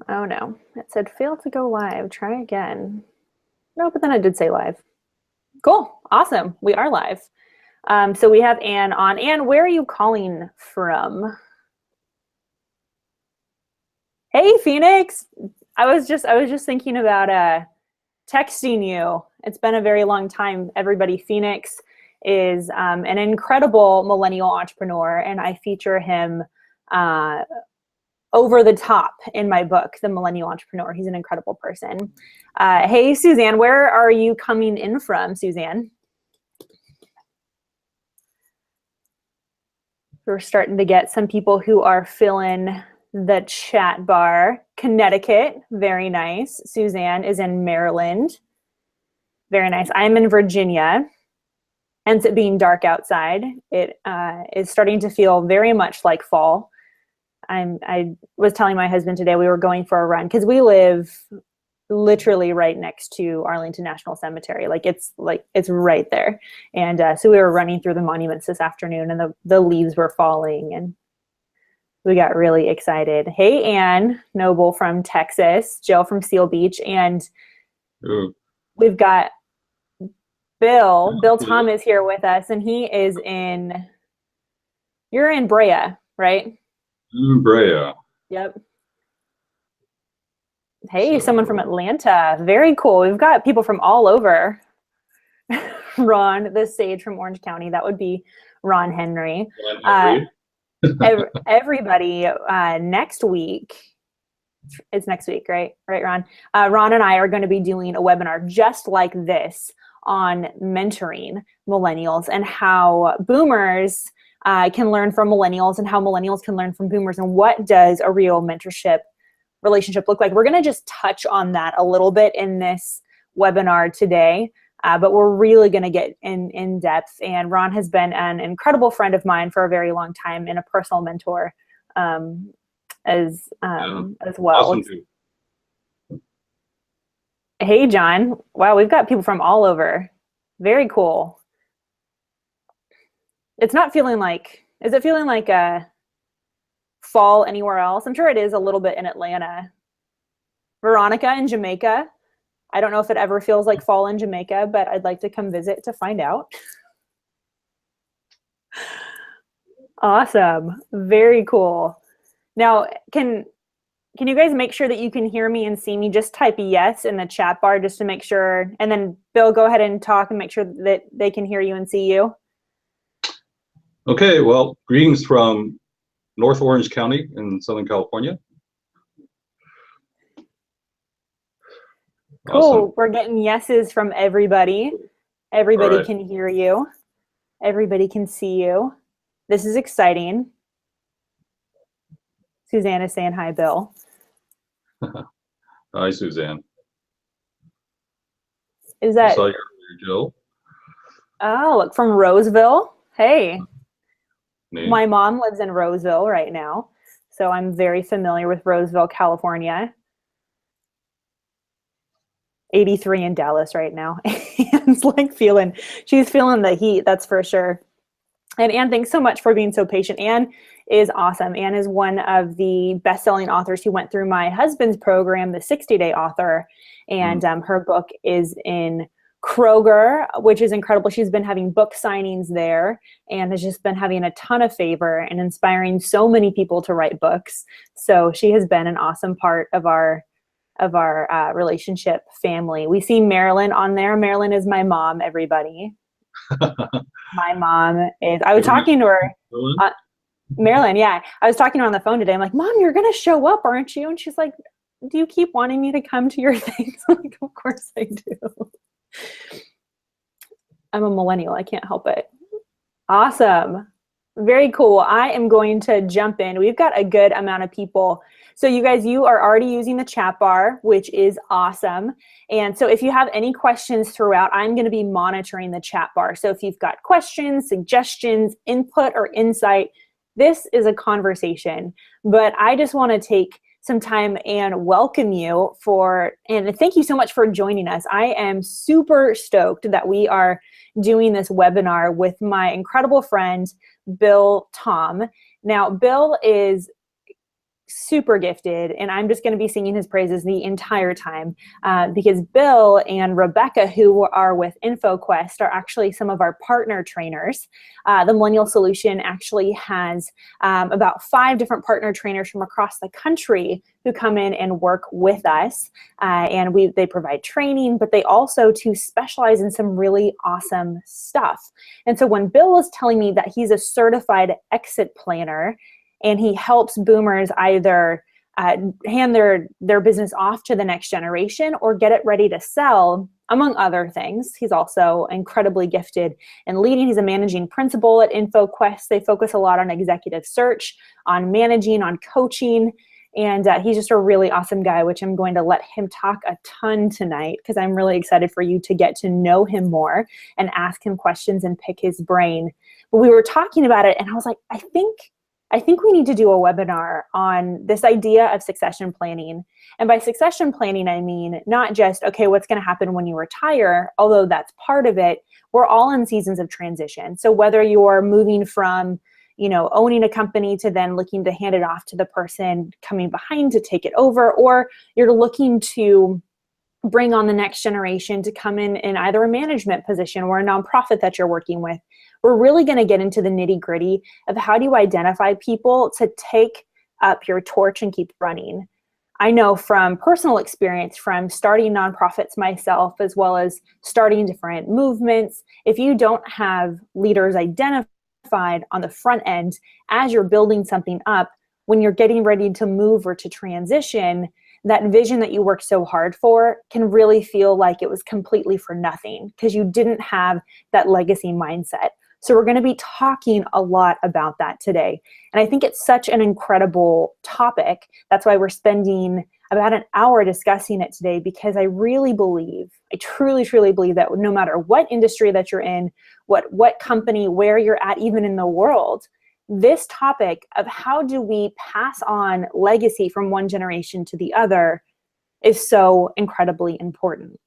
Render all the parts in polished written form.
Oh no, it said fail to go live. Try again. No, but then I did say live. Cool. Awesome. We are live. So we have Anne on. Anne, where are you calling from? Hey, Phoenix. I was just thinking about texting you. It's been a very long time, everybody. Phoenix is an incredible millennial entrepreneur, and I feature him uh, over the top in my book, The Millennial Entrepreneur. He's an incredible person. Hey, Suzanne, where are you coming in from, Suzanne? We're starting to get some people who are filling the chat bar. Connecticut, very nice. Suzanne is in Maryland. Very nice. I'm in Virginia. Hence it being dark outside. It is starting to feel very much like fall. I was telling my husband today we were going for a run because we live literally right next to Arlington National Cemetery. It's right there. And so we were running through the monuments this afternoon, and the leaves were falling, and we got really excited. Hey, Ann Noble from Texas, Jill from Seal Beach, and Ooh. we've got Bill Tom is here with us, and you're in Brea, right? Brea. Yep. Hey, someone from So, Atlanta. Very cool. We've got people from all over. Ron, the sage from Orange County. That would be Ron Henry. Glenn Uh, Henry. everybody, next week, it's next week, right? Right, Ron? Ron and I are going to be doing a webinar just like this on mentoring millennials and how boomers can learn from millennials and how millennials can learn from boomers, and what does a real mentorship relationship look like. We're going to just touch on that a little bit in this webinar today, but we're really going to get in depth. And Ron has been an incredible friend of mine for a very long time and a personal mentor as Yeah. well. Awesome too. Hey, John. Wow, we've got people from all over. Very cool. It's not feeling like, is it feeling like a fall anywhere else? I'm sure it is a little bit in Atlanta. Veronica in Jamaica. I don't know if it ever feels like fall in Jamaica, but I'd like to come visit to find out. Awesome. Very cool. Now, can you guys make sure that you can hear me and see me? Just type yes in the chat bar just to make sure. And then Bill, go ahead and talk and make sure that they can hear you and see you. Okay, well, greetings from North Orange County in Southern California. Cool. Awesome. We're getting yeses from everybody. Everybody Right. can hear you. Everybody can see you. This is exciting. Suzanne is saying hi, Bill. Hi, Suzanne. Is I that, saw you earlier, Jill. oh, look, from Roseville. Hey, Neat. my mom lives in Roseville right now, so I'm very familiar with Roseville, California. 83 in Dallas right now. It's like she's feeling the heat, that's for sure. And Anne, thanks so much for being so patient. Anne is awesome. Anne is one of the best-selling authors who went through my husband's program, the 60-day author, and her book is in Kroger, which is incredible. She's been having book signings there and has just been having a ton of favor and inspiring so many people to write books. So she has been an awesome part of our relationship family. We see Marilyn on there. Marilyn is my mom, everybody. My mom is, I was talking to her, Marilyn, yeah. I was talking to her on the phone today. I'm like, Mom, you're going to show up, aren't you? And she's like, do you keep wanting me to come to your things? I'm like, of course I do. I'm a millennial. I can't help it. Awesome. Very cool. I am going to jump in. We've got a good amount of people. So you guys, you are already using the chat bar, which is awesome. And so if you have any questions throughout, I'm going to be monitoring the chat bar. So if you've got questions, suggestions, input, or insight, this is a conversation. But I just want to take some time and welcome you and thank you so much for joining us. I am super stoked that we are doing this webinar with my incredible friend, Bill Tom. Now, Bill is super gifted, and I'm just going to be singing his praises the entire time because Bill and Rebecca, who are with InfoQuest, are actually some of our partner trainers. The Millennial Solution actually has about 5 different partner trainers from across the country who come in and work with us, and they provide training, but they also too specialize in some really awesome stuff. And so when Bill was telling me that he's a certified exit planner, and he helps boomers either hand their business off to the next generation or get it ready to sell, among other things. He's also incredibly gifted in leading. He's a managing principal at InfoQuest. They focus a lot on executive search, on managing, on coaching, and he's just a really awesome guy, which I'm going to let him talk a ton tonight because I'm really excited for you to get to know him more and ask him questions and pick his brain. But we were talking about it, and I was like, I think we need to do a webinar on this idea of succession planning. And by succession planning, I mean not just, okay, what's going to happen when you retire, although that's part of it. We're all in seasons of transition. So whether you're moving from, owning a company to then looking to hand it off to the person coming behind to take it over, or you're looking to bring on the next generation to come in either a management position or a nonprofit that you're working with, we're really going to get into the nitty-gritty of how do you identify people to take up your torch and keep running. I know from personal experience, from starting nonprofits myself, as well as starting different movements, if you don't have leaders identified on the front end as you're building something up, when you're getting ready to move or to transition, that vision that you worked so hard for can really feel like it was completely for nothing because you didn't have that legacy mindset. So we're going to be talking a lot about that today. And I think it's such an incredible topic. That's why we're spending about an hour discussing it today, because I really believe, I truly, truly believe that no matter what industry that you're in, what company, where you're at, even in the world, this topic of how do we pass on legacy from one generation to the other is so incredibly important.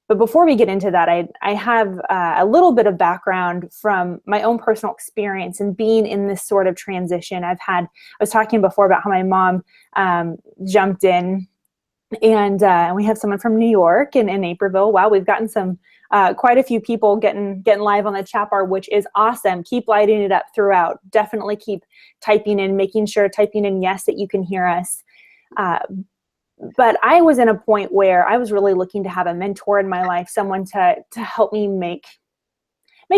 But before we get into that, I have a little bit of background from my own personal experience and being in this sort of transition. I was talking before about how my mom jumped in, and we have someone from New York and in Naperville. Wow, we've gotten some quite a few people getting live on the chat bar, which is awesome. Keep lighting it up throughout. Definitely keep typing in yes that you can hear us. But I was in a point where I was really looking to have a mentor in my life, someone to help me make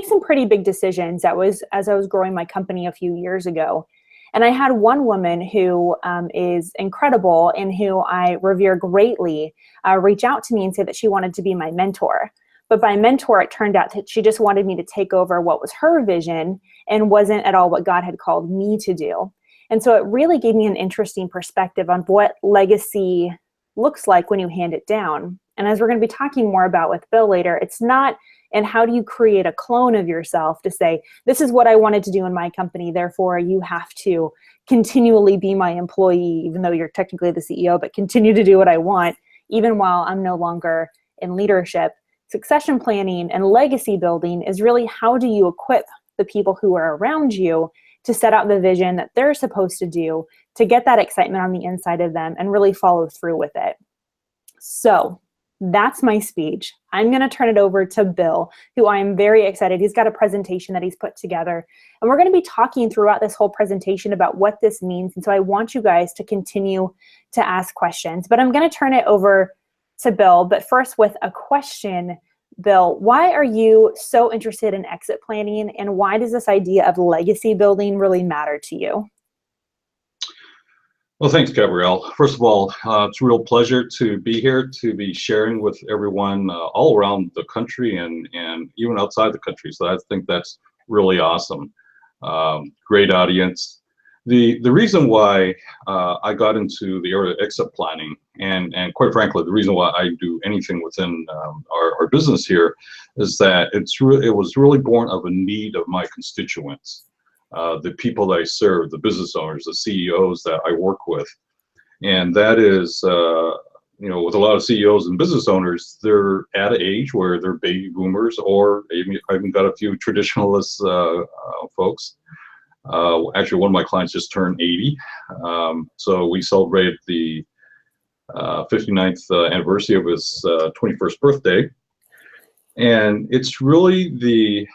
some pretty big decisions. That was as I was growing my company a few years ago. And I had one woman who is incredible and who I revere greatly reach out to me and say that she wanted to be my mentor. But by mentor, it turned out that she just wanted me to take over what was her vision and wasn't at all what God had called me to do. And so it really gave me an interesting perspective on what legacy looks like when you hand it down. And as we're going to be talking more about with Bill later, it's not, and how do you create a clone of yourself to say, this is what I wanted to do in my company, therefore you have to continually be my employee, even though you're technically the CEO, but continue to do what I want, even while I'm no longer in leadership. Succession planning and legacy building is really how do you equip the people who are around you to set out the vision that they're supposed to do, to get that excitement on the inside of them and really follow through with it. So that's my speech. I'm going to turn it over to Bill, who I am very excited. He's got a presentation that he's put together, and we're going to be talking throughout this whole presentation about what this means. And so I want you guys to continue to ask questions, but I'm going to turn it over to Bill. But first with a question, Bill, why are you so interested in exit planning, and why does this idea of legacy building really matter to you? Well, thanks, Gabrielle. First of all, it's a real pleasure to be here, to be sharing with everyone all around the country and even outside the country. So I think that's really awesome. Great audience. The reason why I got into the area of exit planning, and quite frankly, the reason why I do anything within our business here, is that it was really born of a need of my constituents, the people that I serve, the business owners, the CEOs that I work with, and that is, with a lot of CEOs and business owners, they're at an age where they're baby boomers, or even I've even got a few traditionalist folks. Actually, one of my clients just turned 80. So we celebrated the 59th anniversary of his 21st birthday. And it's really the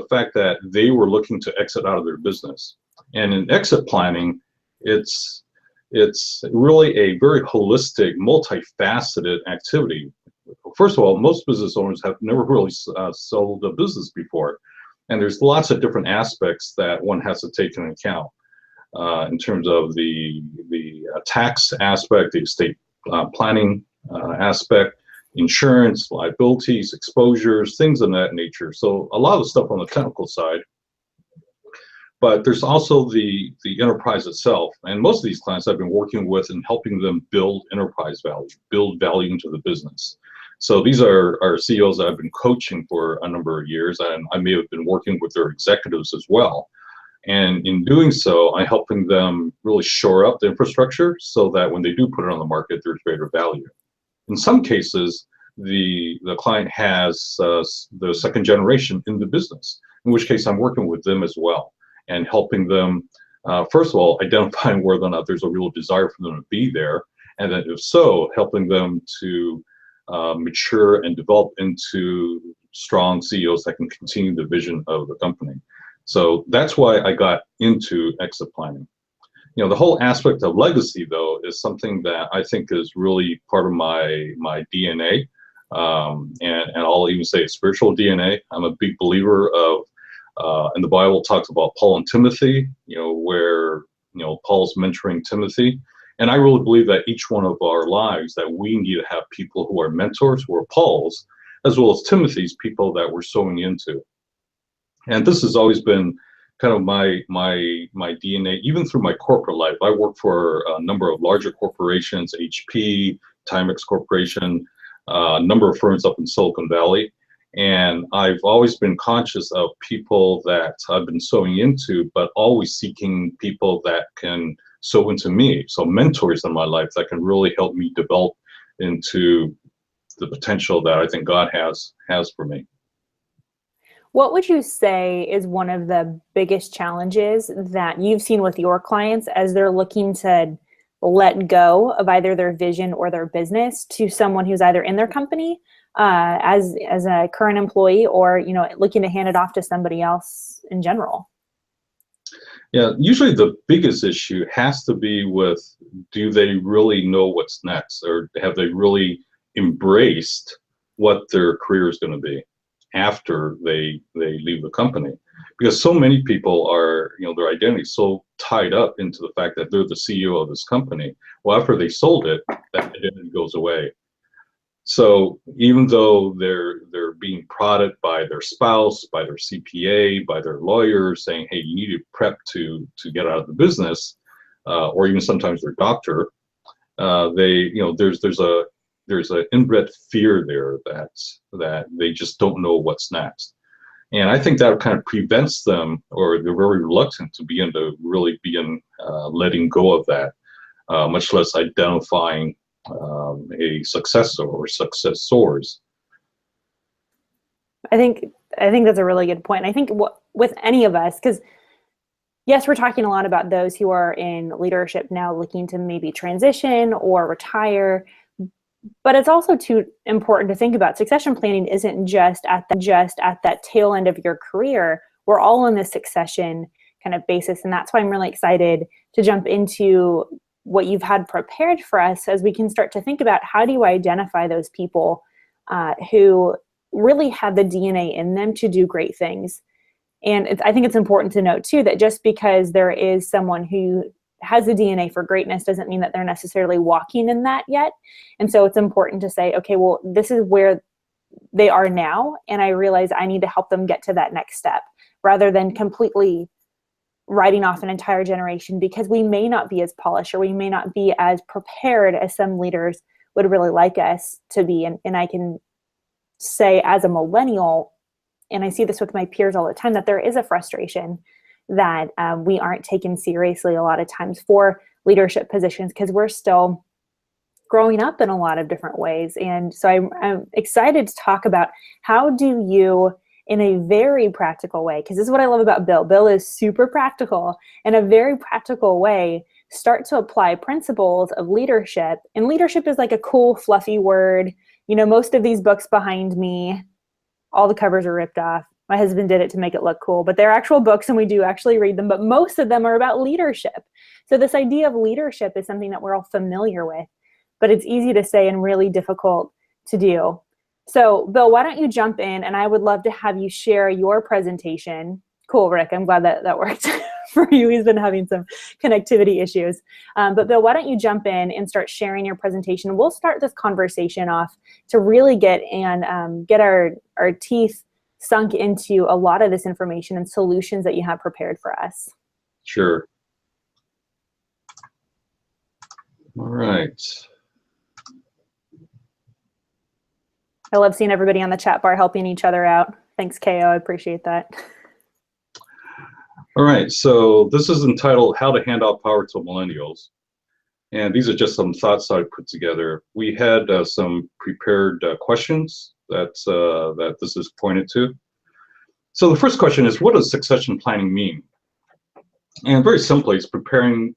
fact that they were looking to exit out of their business. And in exit planning, it's really a very holistic, multifaceted activity. First of all, most business owners have never really sold a business before. And there's lots of different aspects that one has to take into account in terms of the tax aspect, the estate planning aspect, insurance, liabilities, exposures, things of that nature. So a lot of the stuff on the technical side, but there's also the enterprise itself. And most of these clients I've been working with and helping them build enterprise value, build value into the business. So these are CEOs that I've been coaching for a number of years, and I may have been working with their executives as well. And in doing so, I'm helping them really shore up the infrastructure so that when they do put it on the market, there's greater value. In some cases, the client has the second generation in the business, in which case I'm working with them as well and helping them, first of all, identifying whether or not there's a real desire for them to be there, and then if so, helping them to mature and develop into strong CEOs that can continue the vision of the company. So that's why I got into exit planning. You know, the whole aspect of legacy, though, is something that I think is really part of my DNA, and I'll even say spiritual DNA. I'm a big believer of, and the Bible talks about Paul and Timothy, you know, where, you know, Paul's mentoring Timothy. And I really believe that each one of our lives that we need to have people who are mentors, who are Paul's, as well as Timothy's, people that we're sowing into. And this has always been kind of my DNA, even through my corporate life. I work for a number of larger corporations, HP, Timex Corporation, a number of firms up in Silicon Valley. And I've always been conscious of people that I've been sowing into, but always seeking people that can sow into me. So mentors in my life that can really help me develop into the potential that I think God has for me. What would you say is one of the biggest challenges that you've seen with your clients as they're looking to let go of either their vision or their business to someone who's either in their company as a current employee, or, you know, looking to hand it off to somebody else in general? Yeah, usually the biggest issue has to be with, do they really know what's next, or have they really embraced what their career is going to be after they leave the company? Because so many people are, you know, their identity is so tied up into the fact that they're the CEO of this company. Well, after they sold it, that identity goes away. So even though they're being prodded by their spouse, by their CPA, by their lawyer, saying, hey, you need to prep to get out of the business, or even sometimes their doctor, there's an inbred fear there that they just don't know what's next. And I think that kind of prevents them, or they're very reluctant to begin letting go of that, much less identifying a successor or successors. I think that's a really good point. I think with any of us, because yes, we're talking a lot about those who are in leadership now looking to maybe transition or retire, but it's also too important to think about succession planning isn't just at that tail end of your career. We're all on this succession kind of basis, and that's why I'm really excited to jump into what you've had prepared for us, as we can start to think about how do you identify those people who really have the DNA in them to do great things. And I think it's important to note too that just because there is someone who has the DNA for greatness doesn't mean that they're necessarily walking in that yet. And so it's important to say, okay, well, this is where they are now, and I realize I need to help them get to that next step, rather than completely writing off an entire generation, because we may not be as polished, or we may not be as prepared as some leaders would really like us to be. And I can say, as a millennial, and I see this with my peers all the time, that there is a frustration that we aren't taken seriously a lot of times for leadership positions, because we're still growing up in a lot of different ways. And so I'm excited to talk about, how do you in a very practical way, because this is what I love about Bill. Bill is super practical. In a very practical way, start to apply principles of leadership. And leadership is like a cool, fluffy word. You know, most of these books behind me, all the covers are ripped off. My husband did it to make it look cool, but they're actual books and we do actually read them, but most of them are about leadership. So this idea of leadership is something that we're all familiar with, but it's easy to say and really difficult to do. So Bill, why don't you jump in, and I would love to have you share your presentation. Cool, Rick, I'm glad that worked for you. He's been having some connectivity issues. But Bill, why don't you jump in and start sharing your presentation? We'll start this conversation off to really get our teeth sunk into a lot of this information and solutions that you have prepared for us. Sure. All right. I love seeing everybody on the chat bar helping each other out. Thanks, KO. I appreciate that. All right. So this is entitled How to Hand Out Power to Millennials. And these are just some thoughts I put together. We had some prepared questions that this is pointed to. So the first question is, what does succession planning mean? And very simply, it's preparing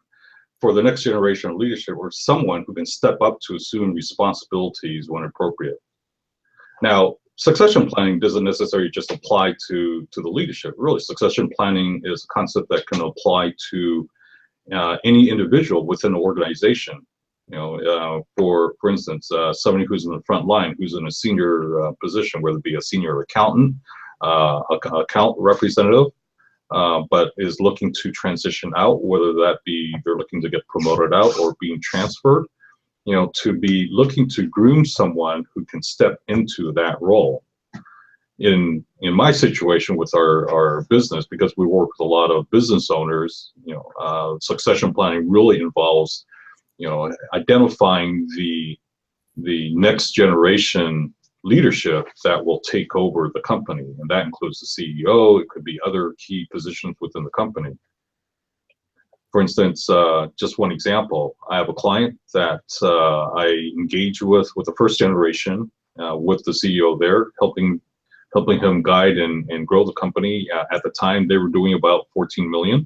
for the next generation of leadership or someone who can step up to assume responsibilities when appropriate. Now, succession planning doesn't necessarily just apply to the leadership. Really, succession planning is a concept that can apply to any individual within an organization. You know, for instance, somebody who's in the front line, who's in a senior position, whether it be a senior accountant, account representative, but is looking to transition out, whether that be they're looking to get promoted out or being transferred. You know, to be looking to groom someone who can step into that role. In my situation with our business, because we work with a lot of business owners, you know, succession planning really involves, you know, identifying the next generation leadership that will take over the company, and that includes the CEO. It could be other key positions within the company. For instance, just one example, I have a client that I engage with the first generation, with the CEO there, helping him guide and grow the company. At the time, they were doing about 14 million.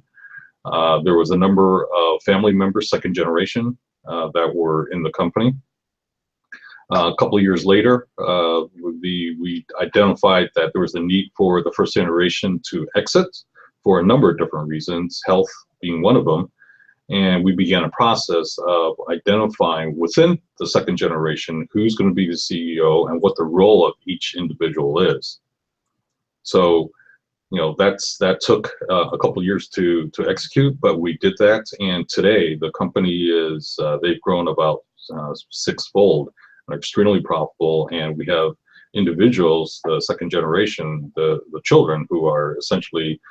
There was a number of family members, second generation, that were in the company. A couple of years later, we identified that there was a need for the first generation to exit for a number of different reasons, health being one of them. And we began a process of identifying within the second generation who's going to be the CEO and what the role of each individual is. So, you know, that took a couple of years to execute, but we did that. And today the company is, they've grown about sixfold, and extremely profitable. And we have individuals, the second generation, the children, who are essentially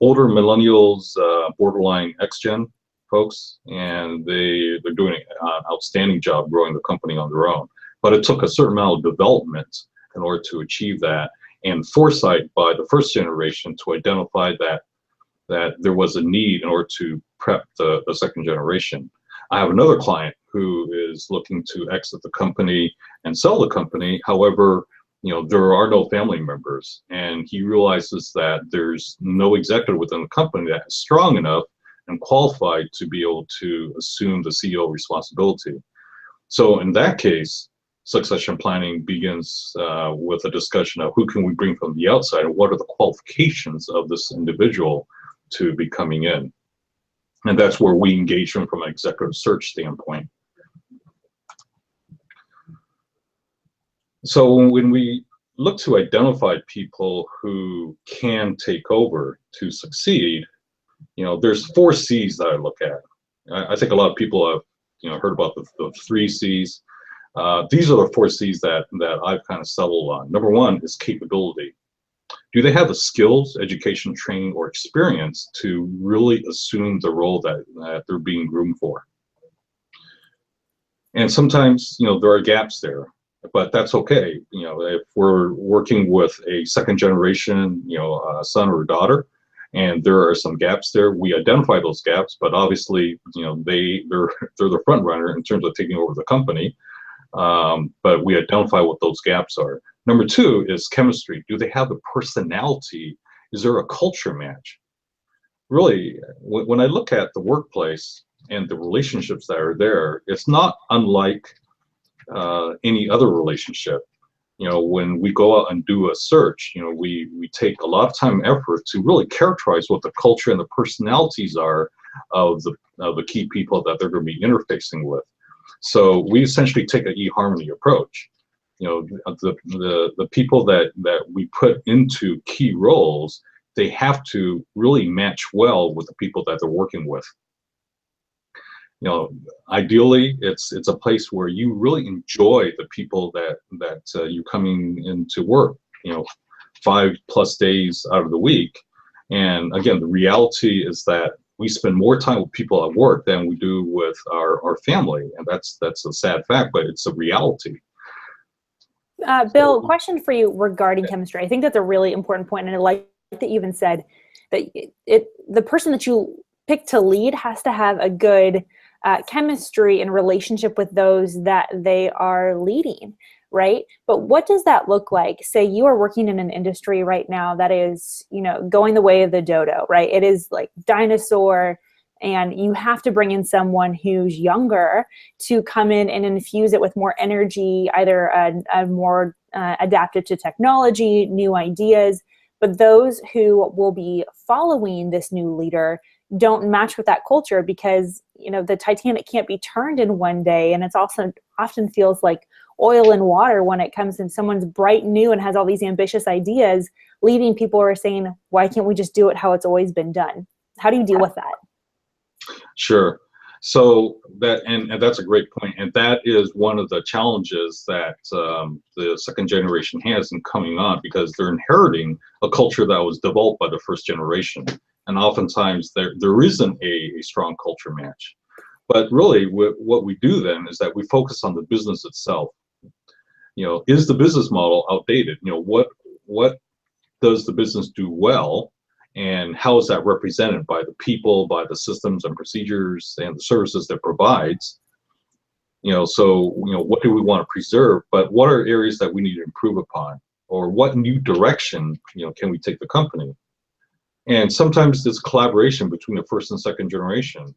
older millennials, borderline X-Gen folks, and they're doing an outstanding job growing the company on their own. But it took a certain amount of development in order to achieve that, and foresight by the first generation to identify that there was a need in order to prep the second generation. I have another client who is looking to exit the company and sell the company. However, you know, there are no family members, and he realizes that there's no executive within the company that is strong enough and qualified to be able to assume the CEO responsibility. So in that case, succession planning begins with a discussion of who can we bring from the outside and what are the qualifications of this individual to be coming in. And that's where we engage them from an executive search standpoint. So when we look to identify people who can take over to succeed, you know, there's 4 C's that I look at. I think a lot of people have, you know, heard about the 3 C's. These are the 4 C's that I've kind of settled on. Number 1 is capability. Do they have the skills, education, training, or experience to really assume the role that they're being groomed for? And sometimes, you know, there are gaps there, but that's okay. You know, if we're working with a second generation, you know, son or daughter, and there are some gaps there, we identify those gaps, but obviously, you know, they're the front runner in terms of taking over the company. But we identify what those gaps are. Number two is chemistry. Do they have the personality? Is there a culture match? Really, when I look at the workplace and the relationships that are there, it's not unlike any other relationship. When we go out and do a search, we take a lot of time and effort to really characterize what the culture and the personalities are of the key people that they're going to be interfacing with. So we essentially take an eHarmony approach. The people that we put into key roles, they have to really match well with the people that they're working with. Ideally, it's a place where you really enjoy the people that you coming into work. 5+ days out of the week, and again, the reality is that we spend more time with people at work than we do with our family, and that's a sad fact, but it's a reality. Bill, question for you regarding chemistry. I think that's a really important point, and I like that you even said that the person that you pick to lead has to have a good chemistry and relationship with those that they are leading, right? But what does that look like? Say you are working in an industry right now that is, going the way of the dodo, right? It is like dinosaur, and you have to bring in someone who's younger to come in and infuse it with more energy, either a more adapted to technology, new ideas. But those who will be following this new leader don't match with that culture, because the Titanic can't be turned in one day, and it's also often feels like oil and water when it comes in someone's bright new and has all these ambitious ideas, leaving people who are saying, why can't we just do it how it's always been done? How do you deal with that? Sure. So and that's a great point, and that is one of the challenges that the second generation has in coming on, because they're inheriting a culture that was developed by the first generation, and oftentimes there isn't a strong culture match. But really, what we do then is that we focus on the business itself. Is the business model outdated? What does the business do well? And how is that represented by the people, by the systems and procedures and the services that provides? So what do we want to preserve, but what are areas that we need to improve upon, or what new direction can we take the company? And sometimes this collaboration between the first and second generation.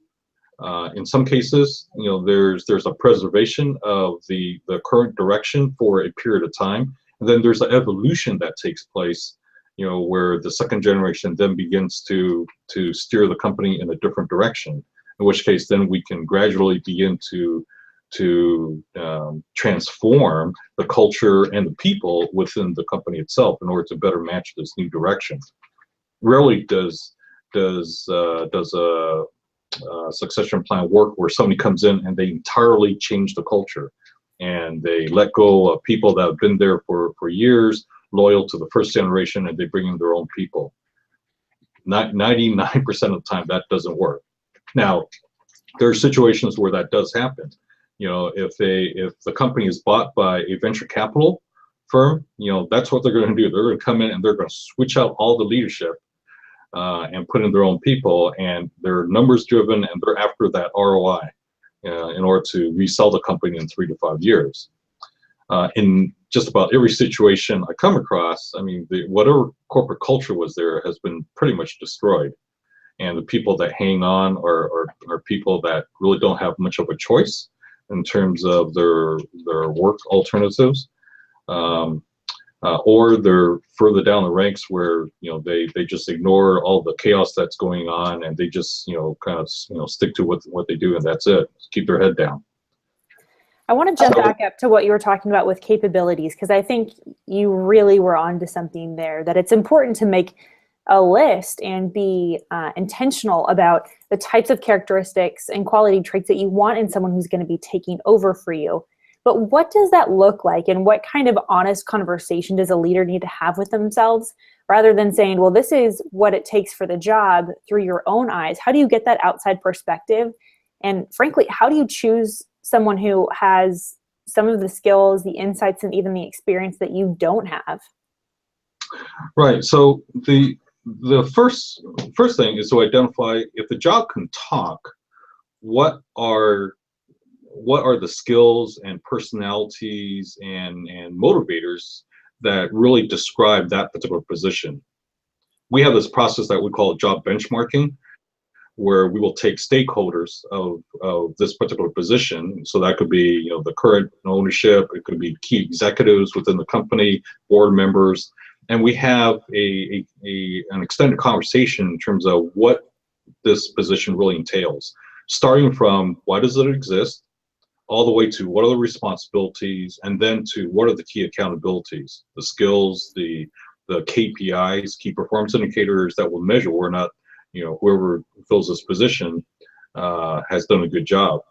In some cases, there's a preservation of the current direction for a period of time, and then there's an evolution that takes place, where the second generation then begins to steer the company in a different direction, in which case then we can gradually begin to transform the culture and the people within the company itself in order to better match this new direction. Rarely does a succession plan work where somebody comes in and they entirely change the culture, and they let go of people that have been there for years, loyal to the first generation, and they bring in their own people. 99% of the time that doesn't work. Now, there are situations where that does happen. If the company is bought by a venture capital firm, that's what they're going to do. They're going to come in and they're going to switch out all the leadership and put in their own people, and they're numbers driven, and they're after that ROI in order to resell the company in 3 to 5 years. In just about every situation I come across, whatever corporate culture was there has been pretty much destroyed, and the people that hang on are people that really don't have much of a choice in terms of their work alternatives, or they're further down the ranks where they just ignore all the chaos that's going on, and they just kind of stick to what they do, and that's it. Just keep their head down. I want to jump back up to what you were talking about with capabilities, because I think you really were onto something there, that it's important to make a list and be intentional about the types of characteristics and quality traits that you want in someone who's going to be taking over for you. But what does that look like, and what kind of honest conversation does a leader need to have with themselves, rather than saying, well, this is what it takes for the job through your own eyes? How do you get that outside perspective? And frankly, how do you choose someone who has some of the skills, the insights, and even the experience that you don't have? Right. So the first thing is to identify, if the job can talk, what are what are the skills and personalities and motivators that really describe that particular position. We have this process that we call job benchmarking, where we will take stakeholders of this particular position. So that could be, the current ownership, it could be key executives within the company, board members, and we have an extended conversation in terms of what this position really entails, starting from why does it exist, all the way to what are the responsibilities, and then to what are the key accountabilities, the skills, the KPIs, key performance indicators that will measure whether or not whoever fills this position has done a good job.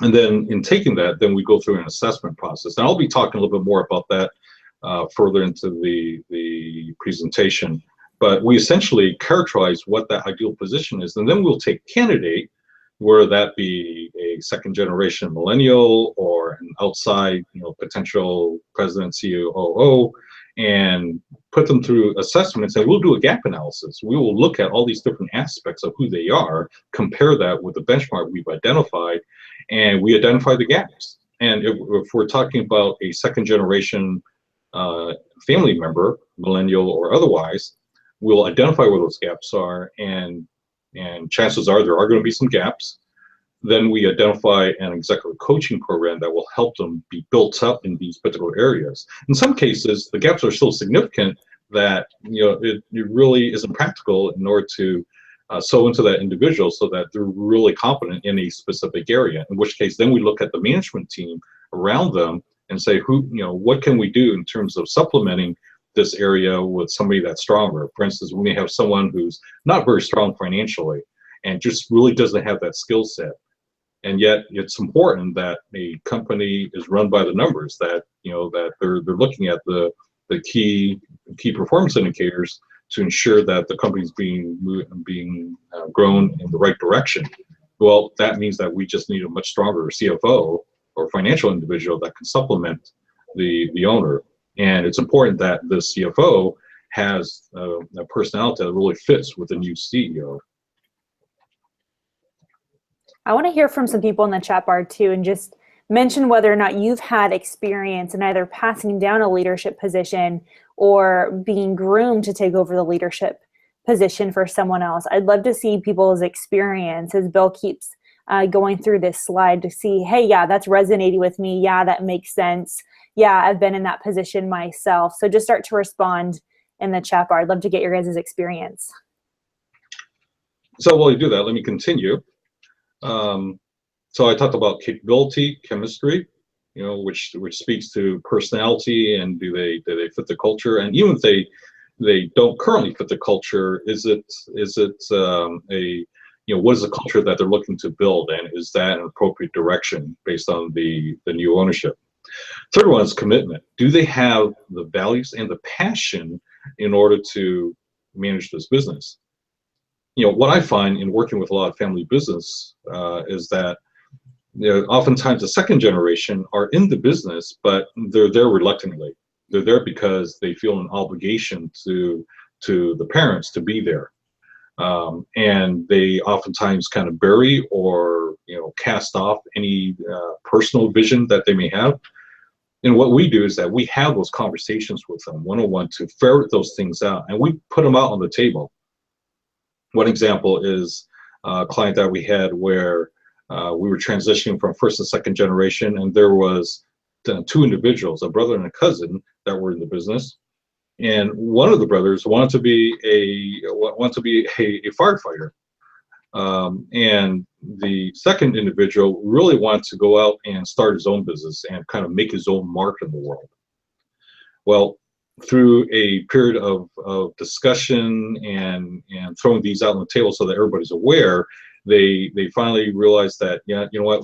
And then in taking that, then we go through an assessment process. And I'll be talking a little bit more about that further into the presentation. But we essentially characterize what that ideal position is, and then we'll take candidate, whether that be a second generation millennial or an outside, potential president, COO, and put them through assessments, and we'll do a gap analysis. We will look at all these different aspects of who they are, compare that with the benchmark we've identified, and we identify the gaps. And if we're talking about a second generation family member, millennial or otherwise, we'll identify where those gaps are, and chances are there are going to be some gaps. Then we identify an executive coaching program that will help them be built up in these particular areas. In some cases, the gaps are so significant that it really isn't practical in order to sew into that individual so that they're really competent in a specific area. In which case, then we look at the management team around them and say, what can we do in terms of supplementing this area with somebody that's stronger? For instance, we may have someone who's not very strong financially and just really doesn't have that skill set. And yet it's important that a company is run by the numbers, that that they're looking at the key performance indicators to ensure that the company's being grown in the right direction. Well, that means that we just need a much stronger CFO or financial individual that can supplement the owner. And it's important that the CFO has a personality that really fits with the new CEO. I want to hear from some people in the chat bar too, and just mention whether or not you've had experience in either passing down a leadership position or being groomed to take over the leadership position for someone else. I'd love to see people's experience as Bill keeps going through this slide to see, hey, yeah, that's resonating with me. Yeah, that makes sense. Yeah, I've been in that position myself. So just start to respond in the chat bar. I'd love to get your guys' experience. So while you do that, let me continue. So I talked about capability, chemistry, which speaks to personality, and do they fit the culture? And even if they don't currently fit the culture, is it what is the culture that they're looking to build, and is that an appropriate direction based on the new ownership? Third one is commitment. Do they have the values and the passion in order to manage this business? What I find in working with a lot of family business is that oftentimes the second generation are in the business, but they're there reluctantly. They're there because they feel an obligation to the parents to be there. And they oftentimes kind of bury or cast off any personal vision that they may have. And what we do is that we have those conversations with them one-on-one to ferret those things out, and we put them out on the table. One example is a client that we had where we were transitioning from first and second generation, and there was two individuals, a brother and a cousin, that were in the business. And one of the brothers wanted to be a firefighter, and the second individual really wanted to go out and start his own business and kind of make his own mark in the world. Well, through a period of discussion and throwing these out on the table so that everybody's aware, they finally realized that,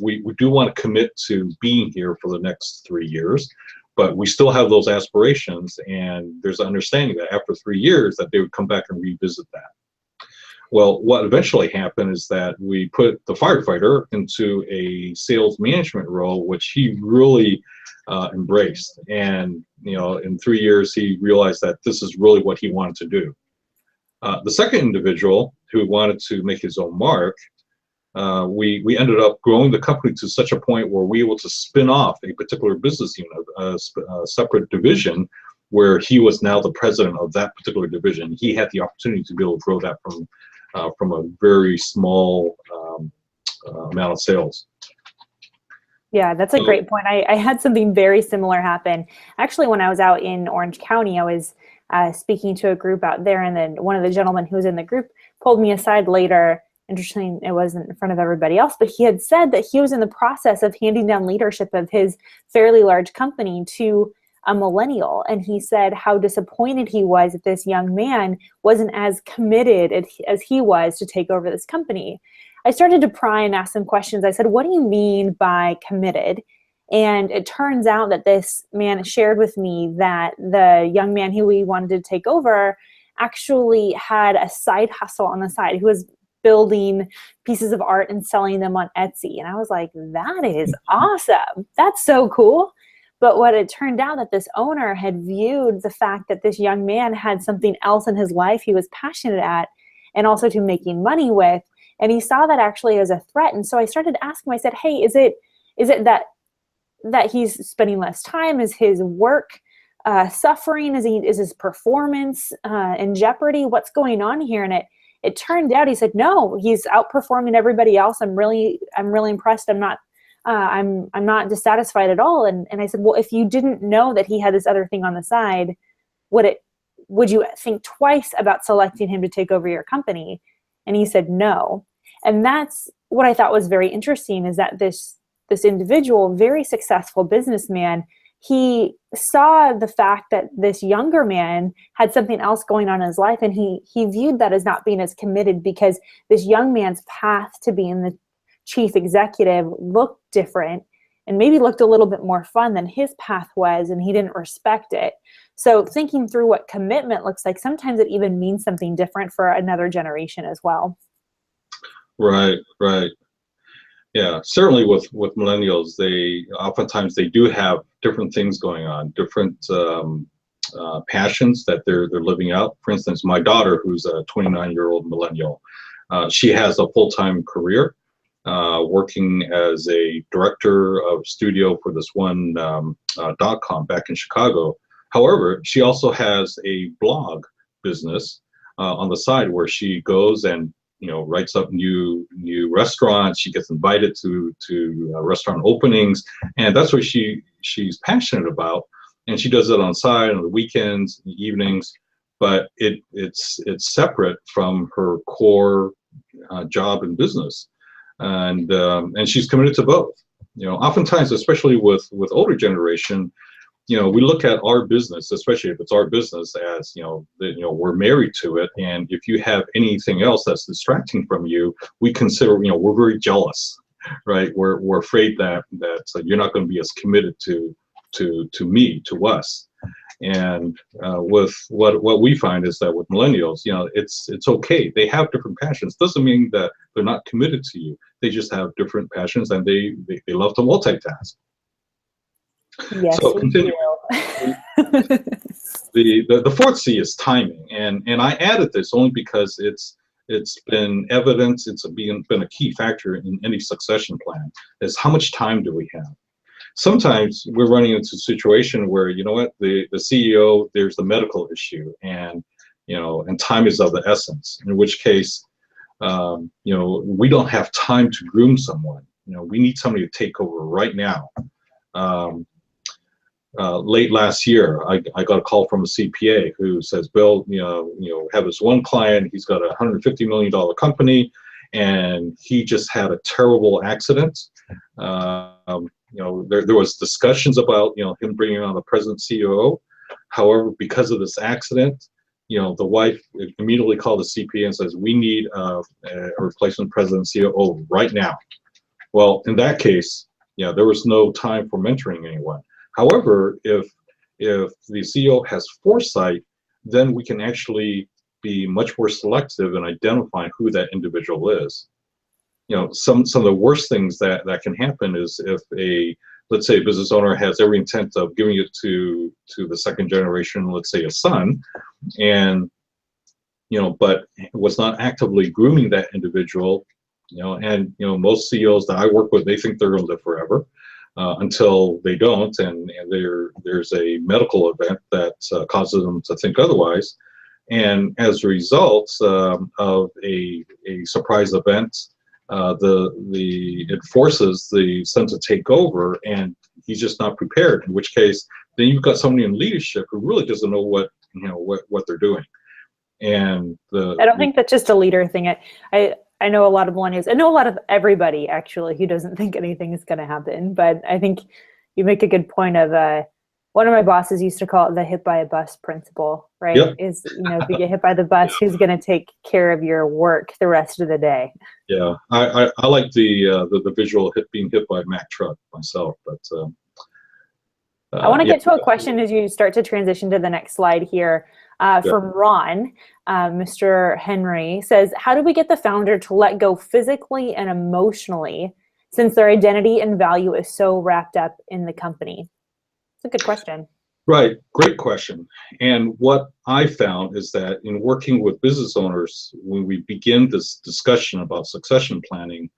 we do want to commit to being here for the next 3 years, but we still have those aspirations, and there's an understanding that after 3 years that they would come back and revisit that. Well, what eventually happened is that we put the firefighter into a sales management role, which he really embraced. And in 3 years, he realized that this is really what he wanted to do. The second individual, who wanted to make his own mark, we ended up growing the company to such a point where we were able to spin off a particular business unit, a separate division, where he was now the president of that particular division. He had the opportunity to be able to grow that from a very small amount of sales. Yeah, that's a great point. I had something very similar happen. Actually, when I was out in Orange County, I was speaking to a group out there, and then one of the gentlemen who was in the group pulled me aside later. Interesting, it wasn't in front of everybody else, but he had said that he was in the process of handing down leadership of his fairly large company to a millennial. And he said how disappointed he was that this young man wasn't as committed as he was to take over this company. I started to pry and ask some questions. I said, what do you mean by committed? And it turns out that this man shared with me that the young man who he wanted to take over actually had a side hustle on the side. He was building pieces of art and selling them on Etsy. And I was like, that is awesome. That's so cool. But what it turned out that this owner had viewed the fact that this young man had something else in his life he was passionate at and also to making money with. And he saw that actually as a threat. And so I started asking him, I said, hey, is it that he's spending less time? Is his work suffering? Is his performance in jeopardy? What's going on here? And it turned out, he said, no, he's outperforming everybody else. I'm really impressed. I'm not dissatisfied at all. And I said, well, if you didn't know that he had this other thing on the side, would you think twice about selecting him to take over your company? And he said, no. And that's what I thought was very interesting, is that this individual, very successful businessman, he saw the fact that this younger man had something else going on in his life, and he viewed that as not being as committed, because this young man's path to being the chief executive looked different and maybe looked a little bit more fun than his path was, and he didn't respect it. So thinking through what commitment looks like, sometimes it even means something different for another generation as well. Right, right. Yeah, certainly with millennials, oftentimes they do have different things going on, different passions that they're living out. For instance, my daughter, who's a 29-year-old millennial, she has a full-time career, working as a director of studio for this one .com back in Chicago. However, she also has a blog business on the side where she goes and writes up new restaurants. She gets invited to restaurant openings, and that's what she's passionate about. And she does it on the side on the weekends, the evenings, but it's separate from her core job and business. And she's committed to both. Oftentimes, especially with older generation, we look at our business, especially if it's our business, as we're married to it. And if you have anything else that's distracting from you, we consider, we're very jealous, right? We're afraid that you're not going to be as committed to us. And with what we find is that with millennials, it's okay. They have different passions. Doesn't mean that they're not committed to you. They just have different passions, and they love to multitask. Yes, so continue. The fourth C is timing, and I added this only because it's been evidence. It's been a key factor in any succession plan. Is how much time do we have? Sometimes we're running into a situation where the CEO, there's the medical issue, and time is of the essence. In which case, we don't have time to groom someone. We need somebody to take over right now. Late last year, I got a call from a CPA who says, Bill, have this one client. He's got a $150 million company, and he just had a terrible accident. There was discussions about him bringing on the president COO. However, because of this accident, the wife immediately called the CPA and says, we need a replacement president COO right now. Well, in that case, there was no time for mentoring anyone. However, if the CEO has foresight, then we can actually be much more selective in identifying who that individual is. Some of the worst things that can happen is if let's say a business owner has every intent of giving it to the second generation, let's say a son, and but was not actively grooming that individual, And most CEOs that I work with, they think they're going to live forever until they don't, and there's a medical event that causes them to think otherwise. And as a result of a surprise event, it forces the son to take over, and he's just not prepared. In which case, then you've got somebody in leadership who really doesn't know what they're doing. And I don't think that's just a leader thing. I know a lot of millennials. I know a lot of everybody actually who doesn't think anything is going to happen. But I think you make a good point of one of my bosses used to call it the hit by a bus principle, right? Yep. Is, if you get hit by the bus, who's going to take care of your work the rest of the day? Yeah, I like the visual being hit by a Mack truck myself, but I want to get to a question as you start to transition to the next slide here. From Ron, Mr. Henry says, how do we get the founder to let go physically and emotionally since their identity and value is so wrapped up in the company? It's a good question. Right, great question. And what I found is that in working with business owners, when we begin this discussion about succession planning,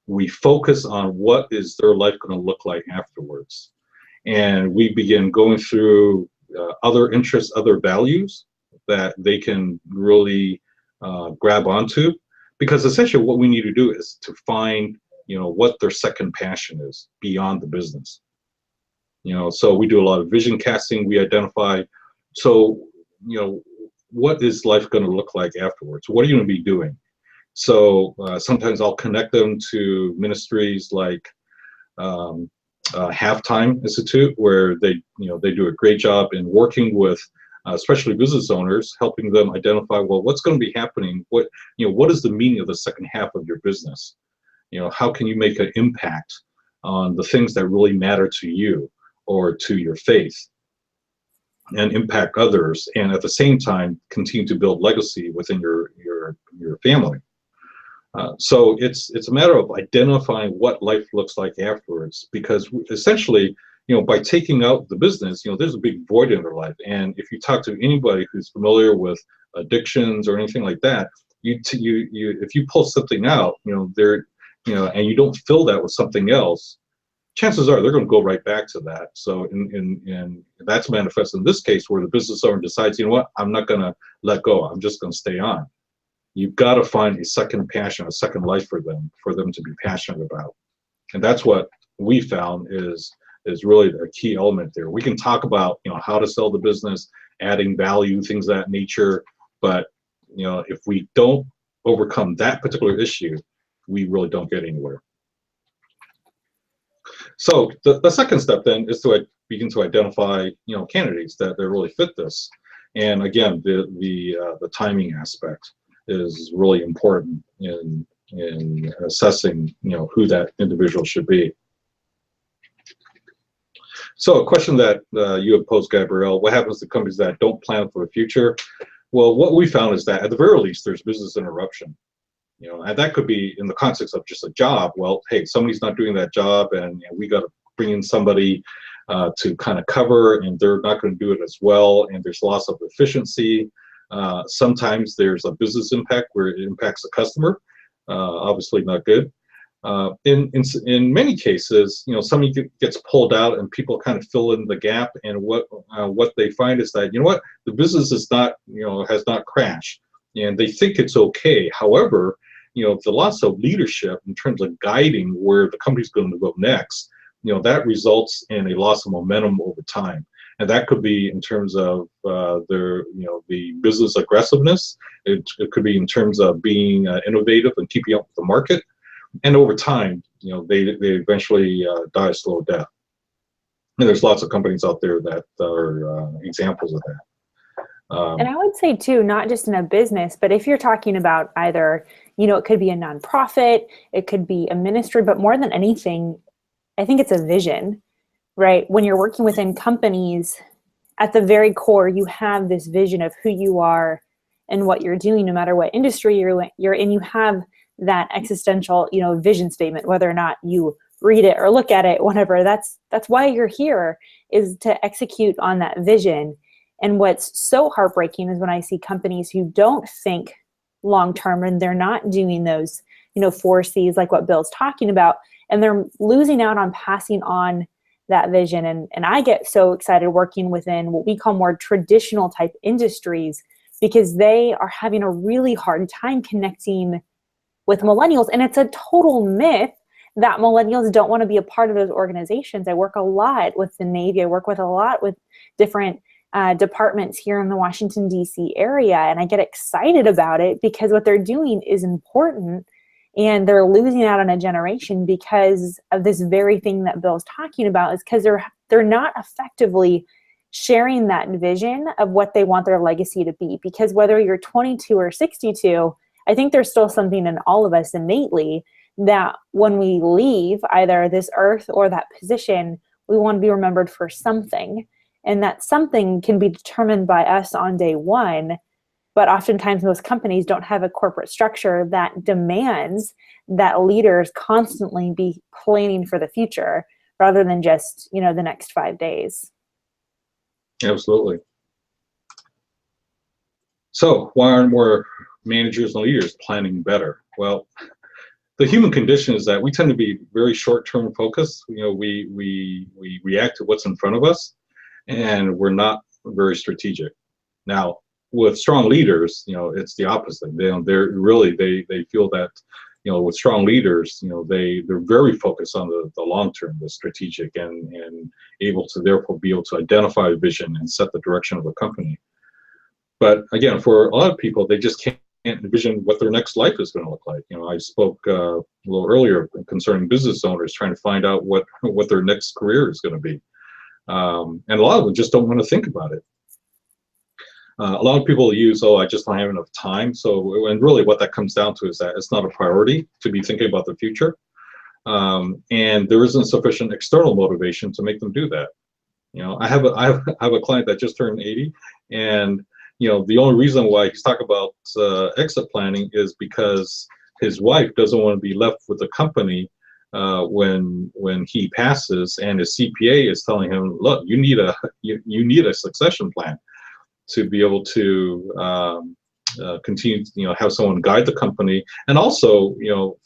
we focus on what is their life going to look like afterwards. And we begin going through other interests, other values that they can really grab onto, because essentially what we need to do is to find, what their second passion is beyond the business. So we do a lot of vision casting. We identify, what is life going to look like afterwards? What are you going to be doing? So sometimes I'll connect them to ministries like Halftime Institute, where they do a great job in working with especially business owners, helping them identify, well, what's going to be happening? What is the meaning of the second half of your business? How can you make an impact on the things that really matter to you or to your faith, and impact others, and at the same time continue to build legacy within your family? So it's a matter of identifying what life looks like afterwards, because essentially, by taking out the business, there's a big void in their life. And if you talk to anybody who's familiar with addictions or anything like that, if you pull something out, and you don't fill that with something else, chances are they're going to go right back to that. So in that's manifest in this case, where the business owner decides, I'm not going to let go. I'm just going to stay on. You've got to find a second passion, a second life for them to be passionate about. And that's what we found is really a key element there. We can talk about, how to sell the business, adding value, things of that nature. But, if we don't overcome that particular issue, we really don't get anywhere. So the second step then is to begin to identify, candidates that really fit this. And again, the timing aspect is really important in assessing, who that individual should be. So a question that you have posed, Gabrielle, what happens to companies that don't plan for the future? Well, what we found is that at the very least, there's business interruption. And that could be in the context of just a job. Well, hey, somebody's not doing that job, and we got to bring in somebody to kind of cover, and they're not going to do it as well, and there's loss of efficiency. Sometimes there's a business impact where it impacts the customer. Obviously not good. In many cases, somebody gets pulled out and people kind of fill in the gap, and what they find is that, the business is not, has not crashed, and they think it's okay. However, the loss of leadership in terms of guiding where the company's going to go next, that results in a loss of momentum over time. And that could be in terms of the business aggressiveness. It could be in terms of being innovative and keeping up with the market. And over time, they eventually die a slow death. And there's lots of companies out there that are examples of that. And I would say too, not just in a business, but if you're talking about either, it could be a nonprofit, it could be a ministry, but more than anything, I think it's a vision, right? When you're working within companies, at the very core, you have this vision of who you are and what you're doing, no matter what industry you're in. You have that existential, vision statement, whether or not you read it or look at it, whatever. That's why you're here, is to execute on that vision. And what's so heartbreaking is when I see companies who don't think long term and they're not doing those four C's, like what Bill's talking about, and they're losing out on passing on that vision. And I get so excited working within what we call more traditional type industries, because they are having a really hard time connecting with millennials. And it's a total myth that millennials don't want to be a part of those organizations. I work a lot with the Navy. I work with a lot with different departments here in the Washington, D.C. area. And I get excited about it because what they're doing is important, and they're losing out on a generation because of this very thing that Bill's talking about, is because they're not effectively sharing that vision of what they want their legacy to be. Because whether you're 22 or 62, I think there's still something in all of us innately that when we leave either this earth or that position, we want to be remembered for something. And that something can be determined by us on day one. But oftentimes most companies don't have a corporate structure that demands that leaders constantly be planning for the future rather than just, the next 5 days. Absolutely. So why aren't more managers and leaders planning better? Well, the human condition is that we tend to be very short-term focused. We react to what's in front of us, and we're not very strategic. Now, with strong leaders, it's the opposite. They feel that, with strong leaders, they're very focused on the long term, the strategic, and able to therefore be able to identify a vision and set the direction of a company. But again, for a lot of people, they just can't envision what their next life is going to look like. I spoke a little earlier concerning business owners trying to find out what their next career is going to be, and a lot of them just don't want to think about it. A lot of people use, I just don't have enough time. So, and really what that comes down to is that it's not a priority to be thinking about the future. And there isn't sufficient external motivation to make them do that. I have a client that just turned 80, and the only reason why he's talking about exit planning is because his wife doesn't want to be left with the company when he passes, and his CPA is telling him, look, you need a succession plan to be able to continue, have someone guide the company, and also,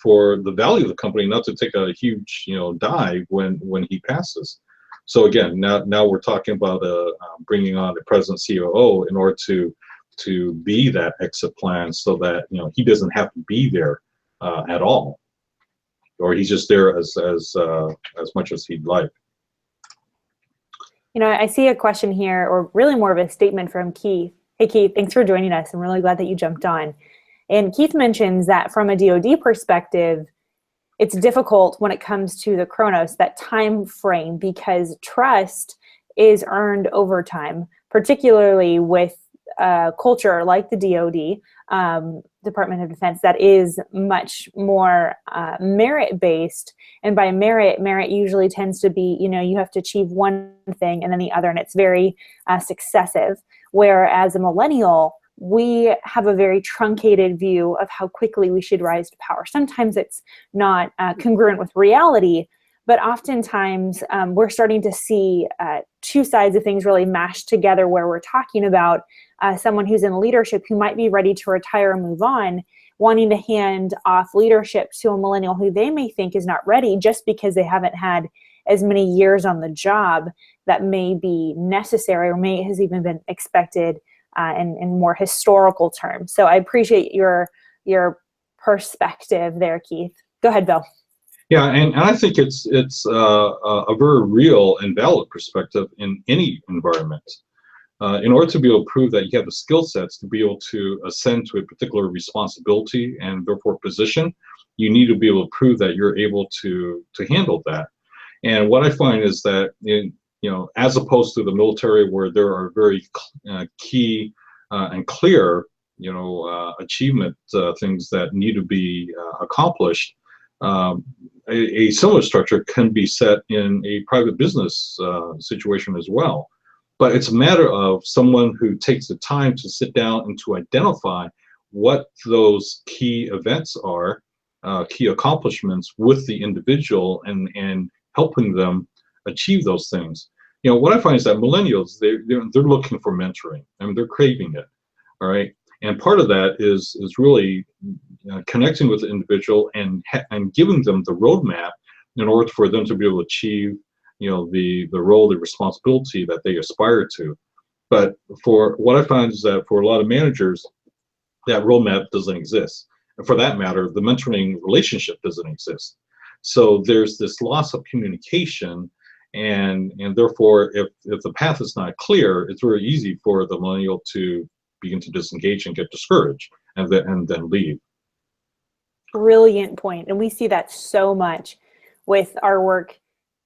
for the value of the company not to take a huge, dive when he passes. So again, now we're talking about bringing on the president COO in order to be that exit plan, so that he doesn't have to be there at all, or he's just there as much as he'd like. I see a question here, or really more of a statement from Keith. Hey, Keith, thanks for joining us. I'm really glad that you jumped on. And Keith mentions that from a DoD perspective, it's difficult when it comes to the Chronos, that time frame, because trust is earned over time, particularly with culture like the DoD, Department of Defense, that is much more merit-based. And by merit usually tends to be, you have to achieve one thing and then the other, and it's very successive. Whereas a millennial, we have a very truncated view of how quickly we should rise to power. Sometimes it's not congruent with reality, but oftentimes we're starting to see two sides of things really mashed together, where we're talking about someone who's in leadership who might be ready to retire and move on, wanting to hand off leadership to a millennial who they may think is not ready just because they haven't had as many years on the job that may be necessary or may has even been expected in more historical terms. So I appreciate your perspective there, Keith. Go ahead, Bill. Yeah, and I think it's a very real and valid perspective in any environment. In order to be able to prove that you have the skill sets to be able to ascend to a particular responsibility and therefore position, you need to be able to prove that you're able to handle that. And what I find is that, as opposed to the military, where there are very key and clear, achievement things that need to be accomplished, a similar structure can be set in a private business situation as well. But it's a matter of someone who takes the time to sit down and to identify what those key events are, key accomplishments with the individual, and helping them achieve those things. What I find is that millennials, they're looking for mentoring. I mean, they're craving it. All right. And part of that is really connecting with the individual and giving them the roadmap in order for them to be able to achieve, the role, the responsibility that they aspire to. But for what I find is that for a lot of managers, that roadmap doesn't exist. And for that matter, the mentoring relationship doesn't exist. So there's this loss of communication, and therefore, if the path is not clear, it's very easy for the millennial to begin to disengage and get discouraged, and then leave. Brilliant point. And we see that so much with our work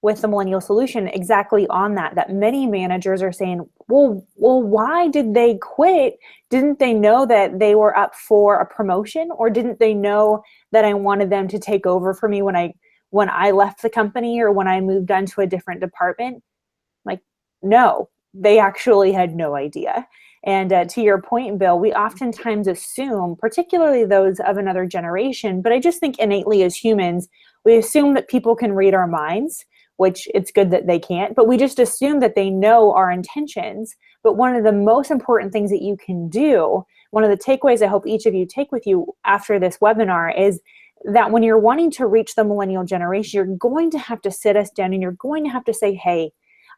with the Millennial Solution, exactly on that many managers are saying, well, why did they quit? Didn't they know that they were up for a promotion? Or didn't they know that I wanted them to take over for me when I left the company or when I moved on to a different department? Like, no, they actually had no idea. And to your point, Bill, we oftentimes assume, particularly those of another generation, but I just think innately as humans, we assume that people can read our minds, which it's good that they can't, but we just assume that they know our intentions. But one of the most important things that you can do, one of the takeaways I hope each of you take with you after this webinar, is that when you're wanting to reach the millennial generation, you're going to have to sit us down and you're going to have to say, hey,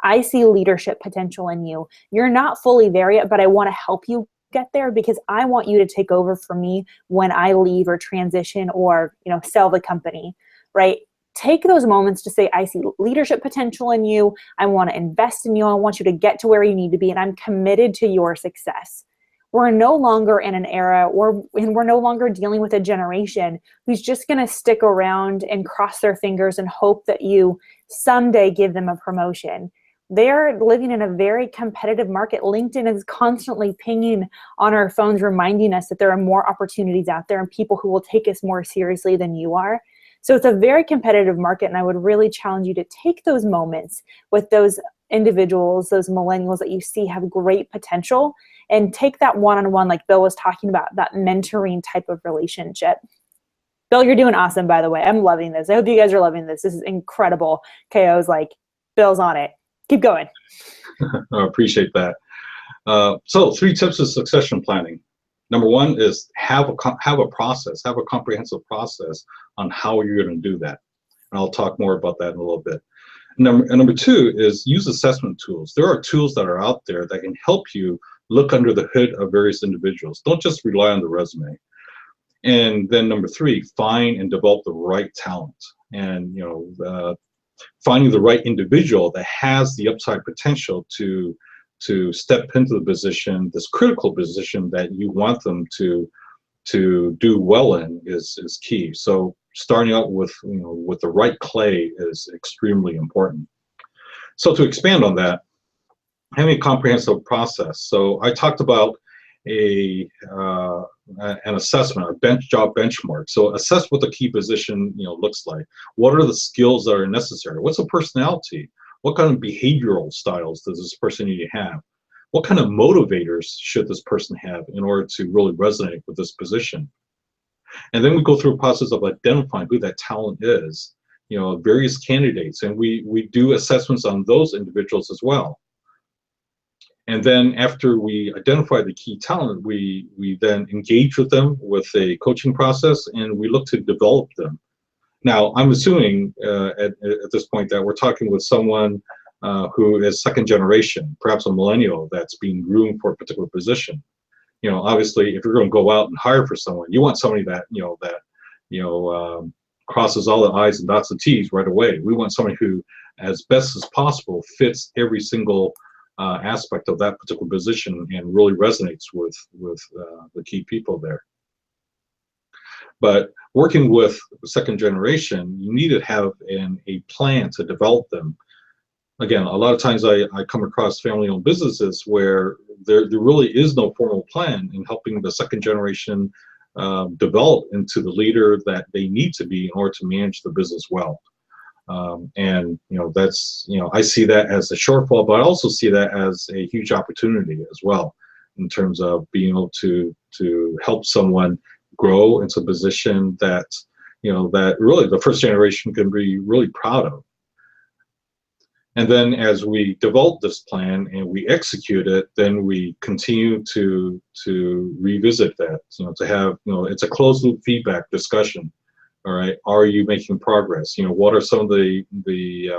I see leadership potential in you. You're not fully there yet, but I want to help you get there because I want you to take over for me when I leave or transition or, sell the company, right? Take those moments to say, I see leadership potential in you. I want to invest in you. I want you to get to where you need to be, and I'm committed to your success. We're no longer in an era, and we're no longer dealing with a generation who's just going to stick around and cross their fingers and hope that you someday give them a promotion. They're living in a very competitive market. LinkedIn is constantly pinging on our phones, reminding us that there are more opportunities out there and people who will take us more seriously than you are. So it's a very competitive market, and I would really challenge you to take those moments with those individuals, those millennials that you see have great potential, and take that one-on-one, like Bill was talking about, that mentoring type of relationship. Bill, you're doing awesome, by the way. I'm loving this. I hope you guys are loving this. This is incredible. KO's like, Bill's on it. Keep going. I appreciate that. So 3 tips of succession planning. Number 1 is have a comprehensive process on how you're going to do that. And I'll talk more about that in a little bit. Number 2 is use assessment tools. There are tools that are out there that can help you look under the hood of various individuals. Don't just rely on the resume. And then number 3, find and develop the right talent. And finding the right individual that has the upside potential to step into the position, this critical position that you want them to do well in is key. So starting out with the right clay is extremely important. So to expand on that, having a comprehensive process. So I talked about an assessment, a job benchmark. So assess what the key position looks like. What are the skills that are necessary? What's the personality? What kind of behavioral styles does this person need to have? What kind of motivators should this person have in order to really resonate with this position? And then we go through a process of identifying who that talent is, various candidates, and we do assessments on those individuals as well. And then after we identify the key talent, we then engage with them with a coaching process, and we look to develop them. Now, I'm assuming at this point that we're talking with someone who is second generation, perhaps a millennial that's being groomed for a particular position. Obviously, if you're going to go out and hire for someone, you want somebody that crosses all the I's and dots the T's right away. We want somebody who, as best as possible, fits every single aspect of that particular position and really resonates with the key people there. But working with the second generation, you need to have a plan to develop them. Again, a lot of times I come across family-owned businesses where there really is no formal plan in helping the second generation develop into the leader that they need to be in order to manage the business well. And that's I see that as a shortfall, but I also see that as a huge opportunity as well, in terms of being able to help someone grow into a position that that really the first generation can be really proud of. And then as we develop this plan and we execute it, then we continue to revisit that, to have, it's a closed loop feedback discussion. All right, are you making progress? What are some of the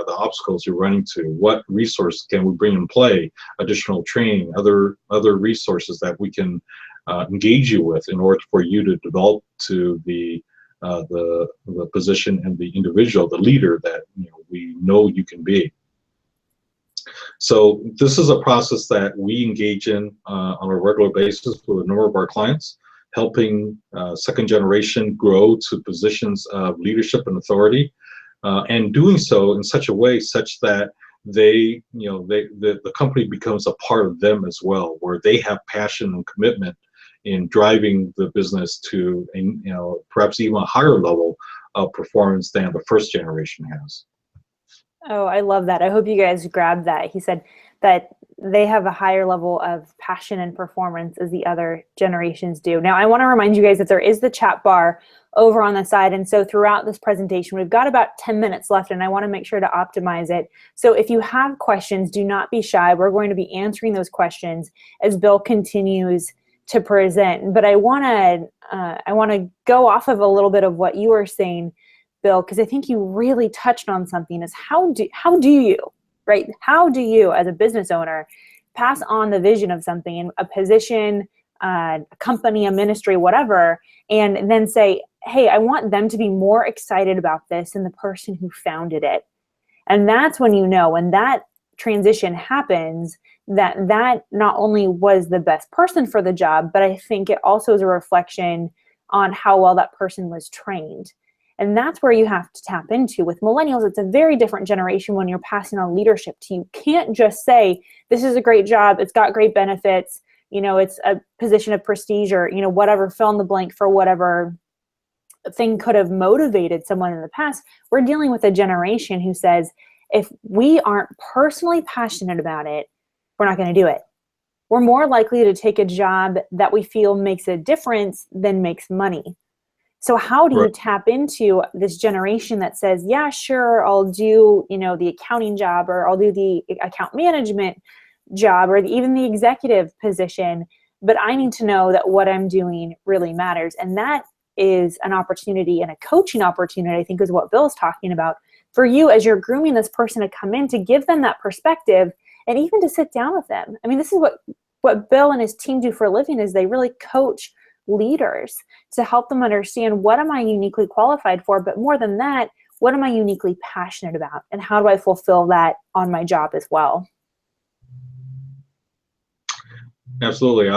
obstacles you're running to? What resources can we bring in play? Additional training, other resources that we can engage you with in order for you to develop to the position and the individual, the leader that we know you can be. So this is a process that we engage in on a regular basis with a number of our clients, helping second generation grow to positions of leadership and authority, and doing so in such a way such that the company becomes a part of them as well, where they have passion and commitment in driving the business to perhaps even a higher level of performance than the first generation has. Oh, I love that. I hope you guys grabbed that. He said that they have a higher level of passion and performance as the other generations do. Now, I want to remind you guys that there is the chat bar over on the side. And so throughout this presentation, we've got about 10 minutes left, and I want to make sure to optimize it. So if you have questions, do not be shy. We're going to be answering those questions as Bill continues to present. But I want to go off of a little bit of what you were saying, Bill, because I think you really touched on something, is how do you, right? How do you, as a business owner, pass on the vision of something in a position, a company, a ministry, whatever, and then say, hey, I want them to be more excited about this than the person who founded it. And that's when when that transition happens, that not only was the best person for the job, but I think it also is a reflection on how well that person was trained. And that's where you have to tap into. With millennials, it's a very different generation when you're passing on leadership to. You can't just say, this is a great job, it's got great benefits, it's a position of prestige, or, whatever, fill in the blank for whatever thing could have motivated someone in the past. We're dealing with a generation who says, if we aren't personally passionate about it, we're not going to do it. We're more likely to take a job that we feel makes a difference than makes money. So how do you tap into this generation that says, yeah, sure, I'll do, the accounting job, or I'll do the account management job, or even the executive position, but I need to know that what I'm doing really matters. And that is an opportunity, and a coaching opportunity, I think, is what Bill's talking about for you as you're grooming this person to come in, to give them that perspective, and even to sit down with them. I mean, this is what Bill and his team do for a living, is they really coach leaders to help them understand, what am I uniquely qualified for, but more than that, what am I uniquely passionate about, and how do I fulfill that on my job as well? Absolutely.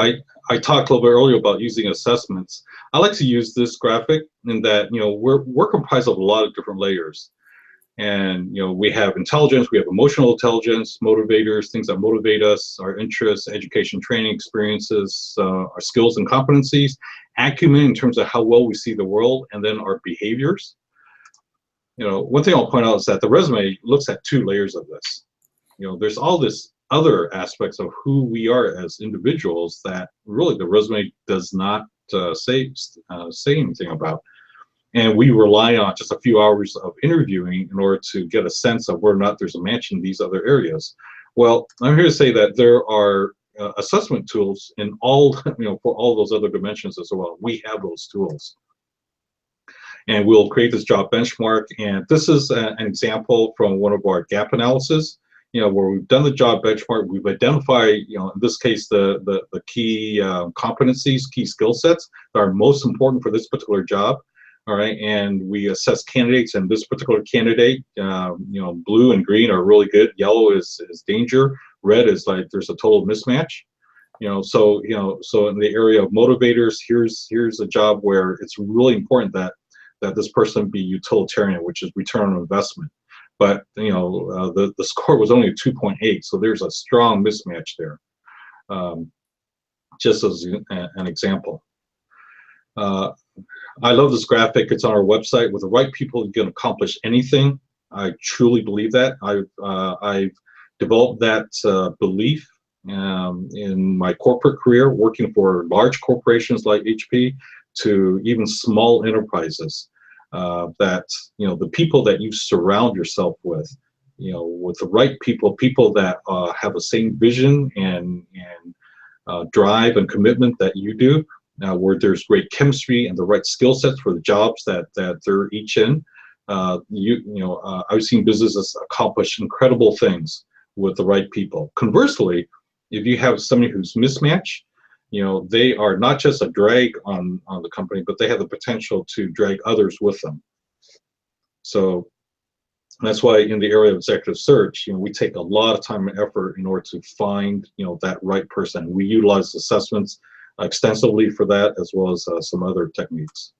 I talked a little bit earlier about using assessments. I like to use this graphic in that, we're comprised of a lot of different layers. And, we have intelligence, we have emotional intelligence, motivators, things that motivate us, our interests, education, training, experiences, our skills and competencies, acumen in terms of how well we see the world, and then our behaviors. One thing I'll point out is that the resume looks at 2 layers of this. There's all this other aspects of who we are as individuals that really the resume does not say anything about. And we rely on just a few hours of interviewing in order to get a sense of whether or not there's a match in these other areas. Well, I'm here to say that there are assessment tools in all, for all those other dimensions as well. We have those tools. And we'll create this job benchmark. And this is an example from one of our gap analysis, where we've done the job benchmark. We've identified, in this case, the key competencies, key skill sets that are most important for this particular job. All right, and we assess candidates, and this particular candidate, blue and green are really good. Yellow is danger. Red is like there's a total mismatch. So in the area of motivators, here's a job where it's really important that this person be utilitarian, which is return on investment. But the score was only a 2.8, so there's a strong mismatch there. Just as an example. I love this graphic. It's on our website. With the right people, you can accomplish anything. I truly believe that. I've developed that belief in my corporate career, working for large corporations like HP to even small enterprises. That the people that you surround yourself with with the right people, people that have the same vision and drive and commitment that you do, where there's great chemistry and the right skill sets for the jobs that they're each in. I've seen businesses accomplish incredible things with the right people. Conversely, if you have somebody who's mismatched, they are not just a drag on the company, but they have the potential to drag others with them. So that's why in the area of executive search, we take a lot of time and effort in order to find, that right person. We utilize assessments extensively for that, as well as some other techniques.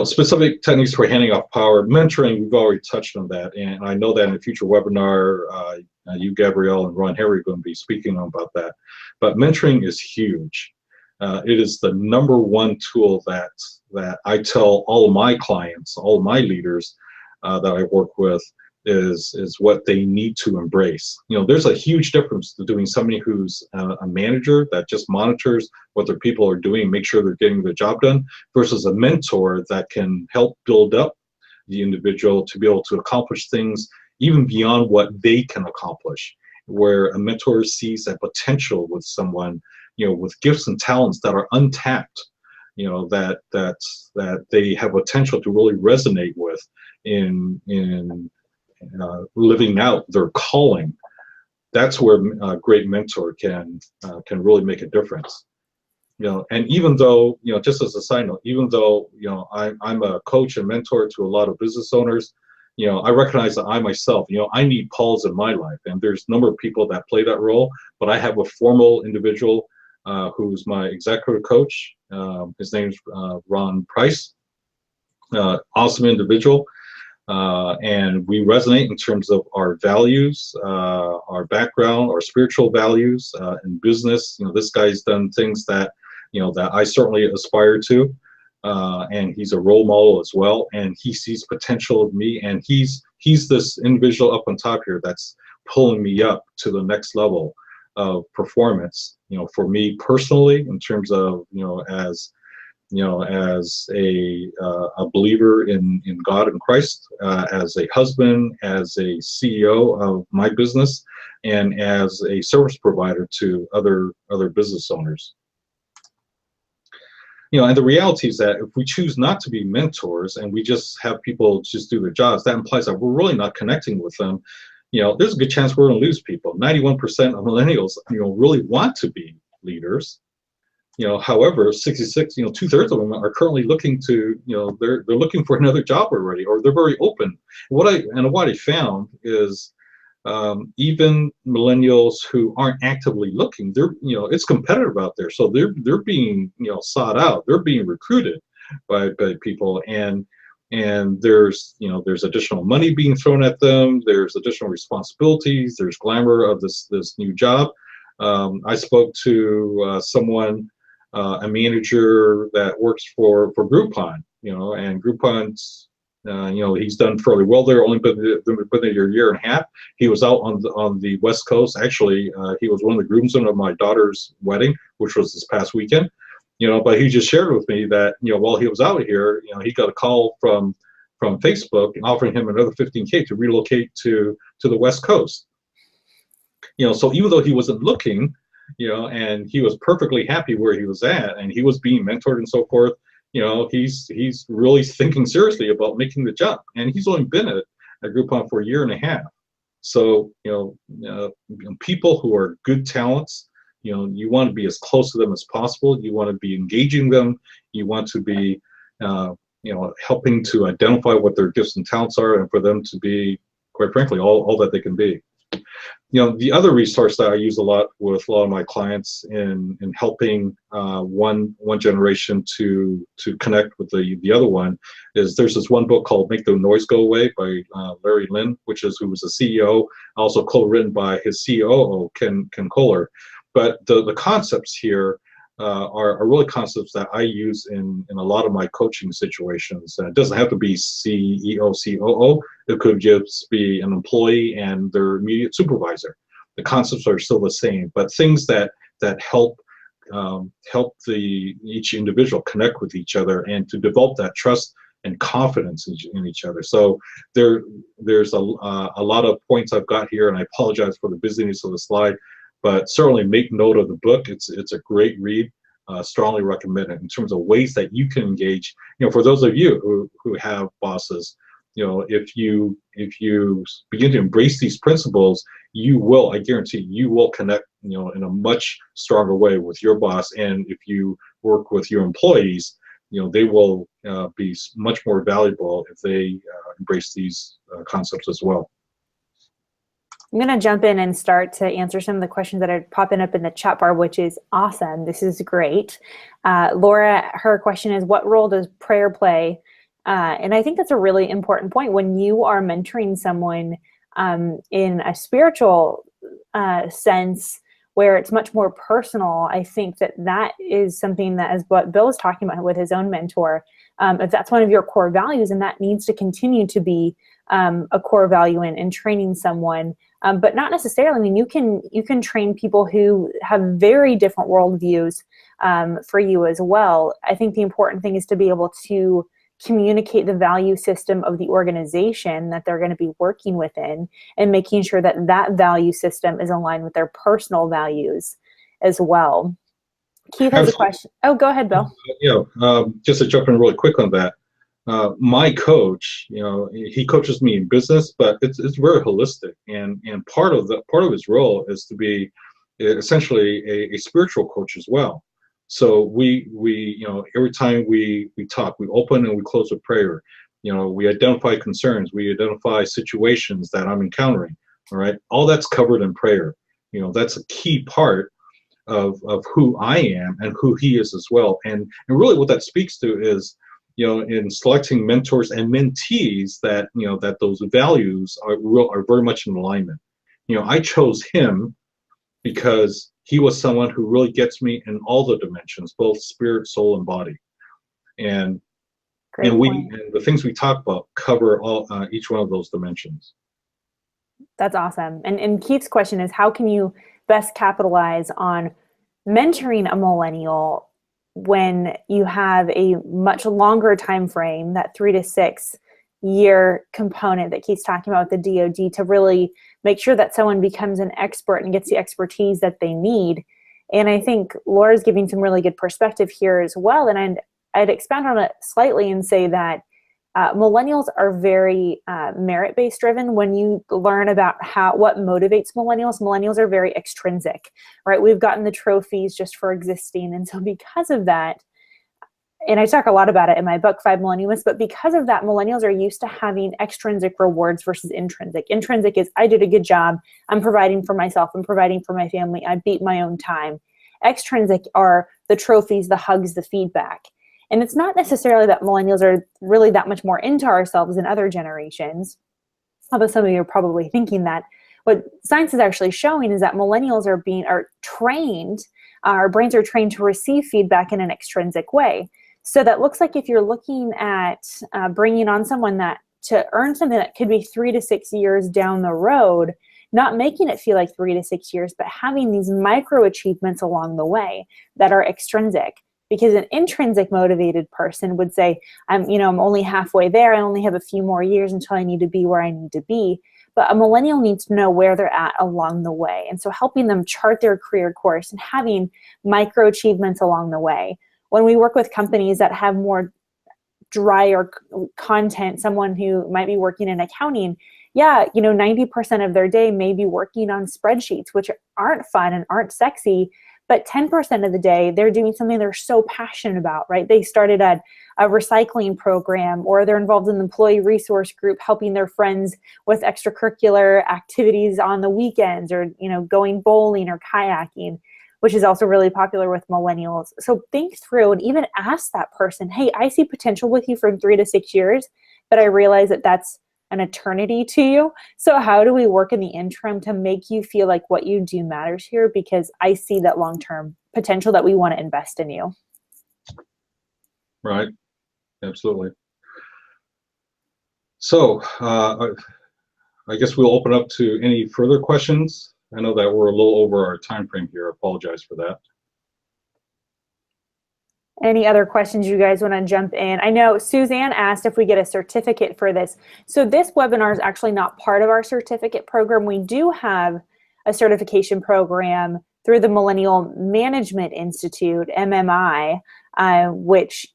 Specific techniques for handing off power. Mentoring, we've already touched on that, and I know that in a future webinar, you, Gabrielle, and Ron Harry are going to be speaking about that. But mentoring is huge. It is the #1 tool that I tell all of my clients, all of my leaders that I work with, is what they need to embrace. There's a huge difference between somebody who's a manager that just monitors what their people are doing, make sure they're getting the job done, versus a mentor that can help build up the individual to be able to accomplish things even beyond what they can accomplish, where a mentor sees a potential with someone, with gifts and talents that are untapped, that they have potential to really resonate with in living out their calling. That's where a great mentor can really make a difference. And even though, just as a side note, even though, I'm a coach and mentor to a lot of business owners, I recognize that I myself, I need Pauls in my life, and there's a number of people that play that role, but I have a formal individual who's my executive coach. His name's Ron Price. Awesome individual. And we resonate in terms of our values, our background, our spiritual values in business. This guy's done things that, that I certainly aspire to. And he's a role model as well. And he sees potential of me. And he's this individual up on top here that's pulling me up to the next level of performance, for me personally, in terms of, as a believer in God and Christ, as a husband, as a CEO of my business, and as a service provider to other business owners. And the reality is that if we choose not to be mentors and we just have people just do their jobs, that implies that we're really not connecting with them. There's a good chance we're going to lose people. 91% of millennials, really want to be leaders. However, 66, 2/3 of them are currently looking to, they're looking for another job already, or they're very open. What I found is even millennials who aren't actively looking, they're, it's competitive out there, so they're being, sought out, they're being recruited by people, and there's additional money being thrown at them, there's additional responsibilities, there's glamour of this new job. I spoke to someone, a manager that works for Groupon, and Groupon's, he's done fairly well there, only been there a year and a half. He was out on the West Coast. Actually, he was one of the groomsmen of my daughter's wedding, which was this past weekend. But he just shared with me that, while he was out here, he got a call from Facebook offering him another $15K to relocate to the West Coast. So even though he wasn't looking, and he was perfectly happy where he was at, and he was being mentored and so forth, he's really thinking seriously about making the jump, and he's only been at Groupon for a year and a half. So, people who are good talents, you want to be as close to them as possible. You want to be engaging them. You want to be, helping to identify what their gifts and talents are, and for them to be, quite frankly, all that they can be. The other resource that I use a lot with a lot of my clients in helping one generation to connect with the other one is, there's this one book called Make the Noise Go Away by Larry Lin, who was the CEO, also co-written by his COO, Ken Kohler. But the concepts here are really concepts that I use in a lot of my coaching situations. It doesn't have to be CEO, COO. It could just be an employee and their immediate supervisor. The concepts are still the same, but things that help each individual connect with each other and to develop that trust and confidence in each other. So there's a lot of points I've got here, and I apologize for the busyness of the slide, but certainly make note of the book. It's a great read. Strongly recommend it in terms of ways that you can engage. For those of you who have bosses, if you begin to embrace these principles, you will, I guarantee, you will connect, in a much stronger way with your boss. And if you work with your employees, they will be much more valuable if they embrace these concepts as well. I'm going to jump in and start to answer some of the questions that are popping up in the chat bar, which is awesome. This is great. Laura, her question is, what role does prayer play? And I think that's a really important point. When you are mentoring someone in a spiritual sense, where it's much more personal, I think that is something that is what Bill is talking about with his own mentor. If that's one of your core values, and that needs to continue to be a core value in training someone, but not necessarily. I mean, you can train people who have very different worldviews for you as well. I think the important thing is to be able to communicate the value system of the organization that they're going to be working within, and making sure that that value system is aligned with their personal values as well. Keith has a question. Oh, go ahead, Bill. Just to jump in really quick on that. My coach, he coaches me in business, but it's very holistic, and part of his role is to be essentially a spiritual coach as well. So we every time we talk, we open and we close with prayer. We identify concerns, we identify situations that I'm encountering. All right, all that's covered in prayer. That's a key part of who I am and who he is as well. And really, what that speaks to is, in selecting mentors and mentees, that that those values are very much in alignment. I chose him because he was someone who really gets me in all the dimensions, both spirit, soul, and body. And the things we talk about cover each one of those dimensions. That's awesome. And Keith's question is, how can you best capitalize on mentoring a millennial when you have a much longer time frame, that 3 to 6 year component that Keith's talking about with the DoD, to really make sure that someone becomes an expert and gets the expertise that they need? And I think Laura's giving some really good perspective here as well. And I'd expand on it slightly and say that millennials are very merit-based driven. When you learn about what motivates millennials are very extrinsic, right? We've gotten the trophies just for existing. And so because of that, and I talk a lot about it in my book, 5 Millennials, but because of that, millennials are used to having extrinsic rewards versus intrinsic. Intrinsic is, I did a good job, I'm providing for myself, I'm providing for my family, I beat my own time. Extrinsic are the trophies, the hugs, the feedback. And it's not necessarily that millennials are really that much more into ourselves than other generations, although some of you are probably thinking that. What science is actually showing is that millennials are trained, our brains are trained to receive feedback in an extrinsic way. So that looks like if you're looking at bringing on someone to earn something that could be 3 to 6 years down the road, not making it feel like 3 to 6 years, but having these micro achievements along the way that are extrinsic. Because an intrinsic motivated person would say, I'm only halfway there. I only have a few more years until I need to be where I need to be. But a millennial needs to know where they're at along the way. And so helping them chart their career course and having micro achievements along the way. When we work with companies that have more drier content, someone who might be working in accounting, 90% of their day may be working on spreadsheets, which aren't fun and aren't sexy. But 10% of the day, they're doing something they're so passionate about, right? They started a recycling program, or they're involved in the employee resource group, helping their friends with extracurricular activities on the weekends, or, going bowling or kayaking, which is also really popular with millennials. So think through and even ask that person, hey, I see potential with you for 3 to 6 years, but I realize that that's an eternity to you. So how do we work in the interim to make you feel like what you do matters here? Because I see that long-term potential that we want to invest in you. Right. Absolutely. So I guess we'll open up to any further questions. I know that we're a little over our time frame here. I apologize for that. Any other questions you guys want to jump in? I know Suzanne asked if we get a certificate for this. So this webinar is actually not part of our certificate program. We do have a certification program through the Millennial Management Institute, MMI, which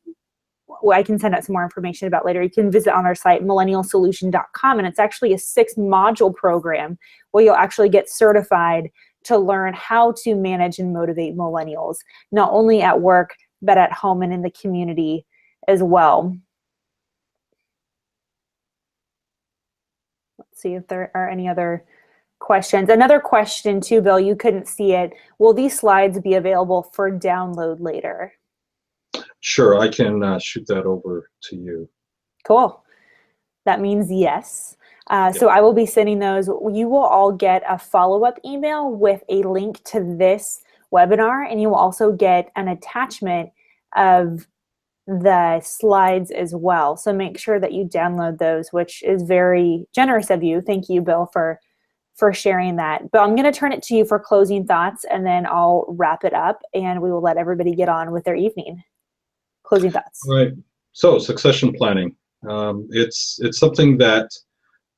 I can send out some more information about later. You can visit on our site, millennialsolution.com, and it's actually a 6-module program where you'll actually get certified to learn how to manage and motivate millennials, not only at work, but at home and in the community as well. Let's see if there are any other questions. Another question too, Bill, you couldn't see it. Will these slides be available for download later? Sure, I can shoot that over to you. Cool. That means yes. So I will be sending those. You will all get a follow-up email with a link to this webinar, and you will also get an attachment of the slides as well. So make sure that you download those, which is very generous of you. Thank you, Bill, for sharing that. But I'm going to turn it to you for closing thoughts, and then I'll wrap it up, and we will let everybody get on with their evening. Closing thoughts. All right. So succession planning. It's something that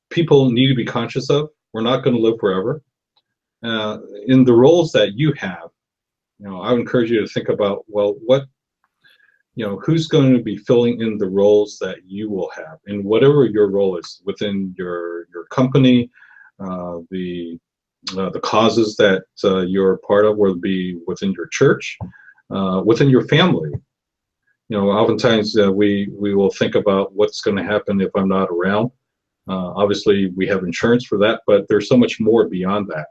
people need to be conscious of. We're not going to live forever. In the roles that you have, I would encourage you to think about, well, who's going to be filling in the roles that you will have, and whatever your role is within your company, the causes that you're part of, whether it be within your church, within your family. Oftentimes we will think about what's going to happen if I'm not around. Obviously, we have insurance for that, but there's so much more beyond that.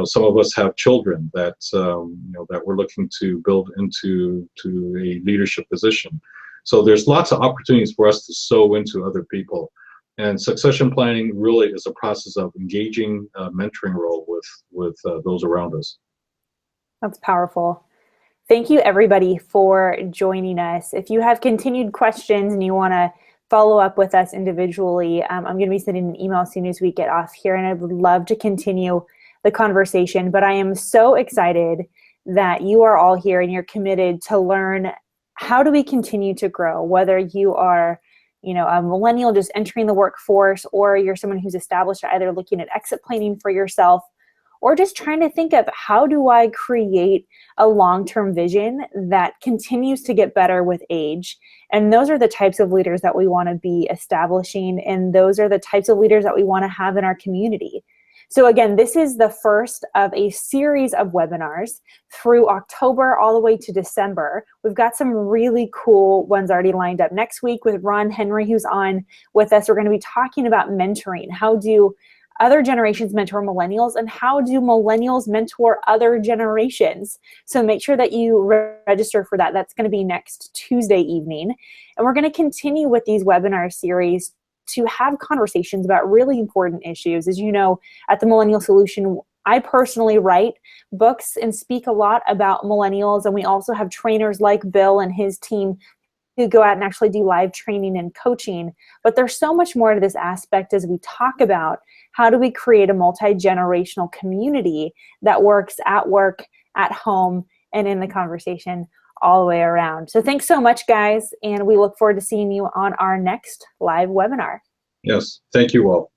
Some of us have children that that we're looking to build into a leadership position. So there's lots of opportunities for us to sow into other people, and succession planning really is a process of engaging a mentoring role with those around us. That's powerful. Thank you, everybody, for joining us. If you have continued questions and you want to follow up with us individually, I'm going to be sending an email as soon as we get off here, and I would love to continue the conversation. But I am so excited that you are all here and you're committed to learn how do we continue to grow, whether you are a millennial just entering the workforce, or you're someone who's established, either looking at exit planning for yourself, or just trying to think of how do I create a long-term vision that continues to get better with age. And those are the types of leaders that we want to be establishing, and those are the types of leaders that we want to have in our community. So again, this is the first of a series of webinars through October all the way to December. We've got some really cool ones already lined up. Next week with Ron Henry, who's on with us, we're going to be talking about mentoring. How do other generations mentor millennials, and how do millennials mentor other generations? So make sure that you register for that. That's going to be next Tuesday evening. And we're going to continue with these webinar series to have conversations about really important issues. As you know, at the Millennial Solution, I personally write books and speak a lot about millennials, and we also have trainers like Bill and his team who go out and actually do live training and coaching. But there's so much more to this aspect as we talk about how do we create a multi-generational community that works at work, at home, and in the conversation all the way around. So thanks so much, guys, and we look forward to seeing you on our next live webinar. Yes, thank you all.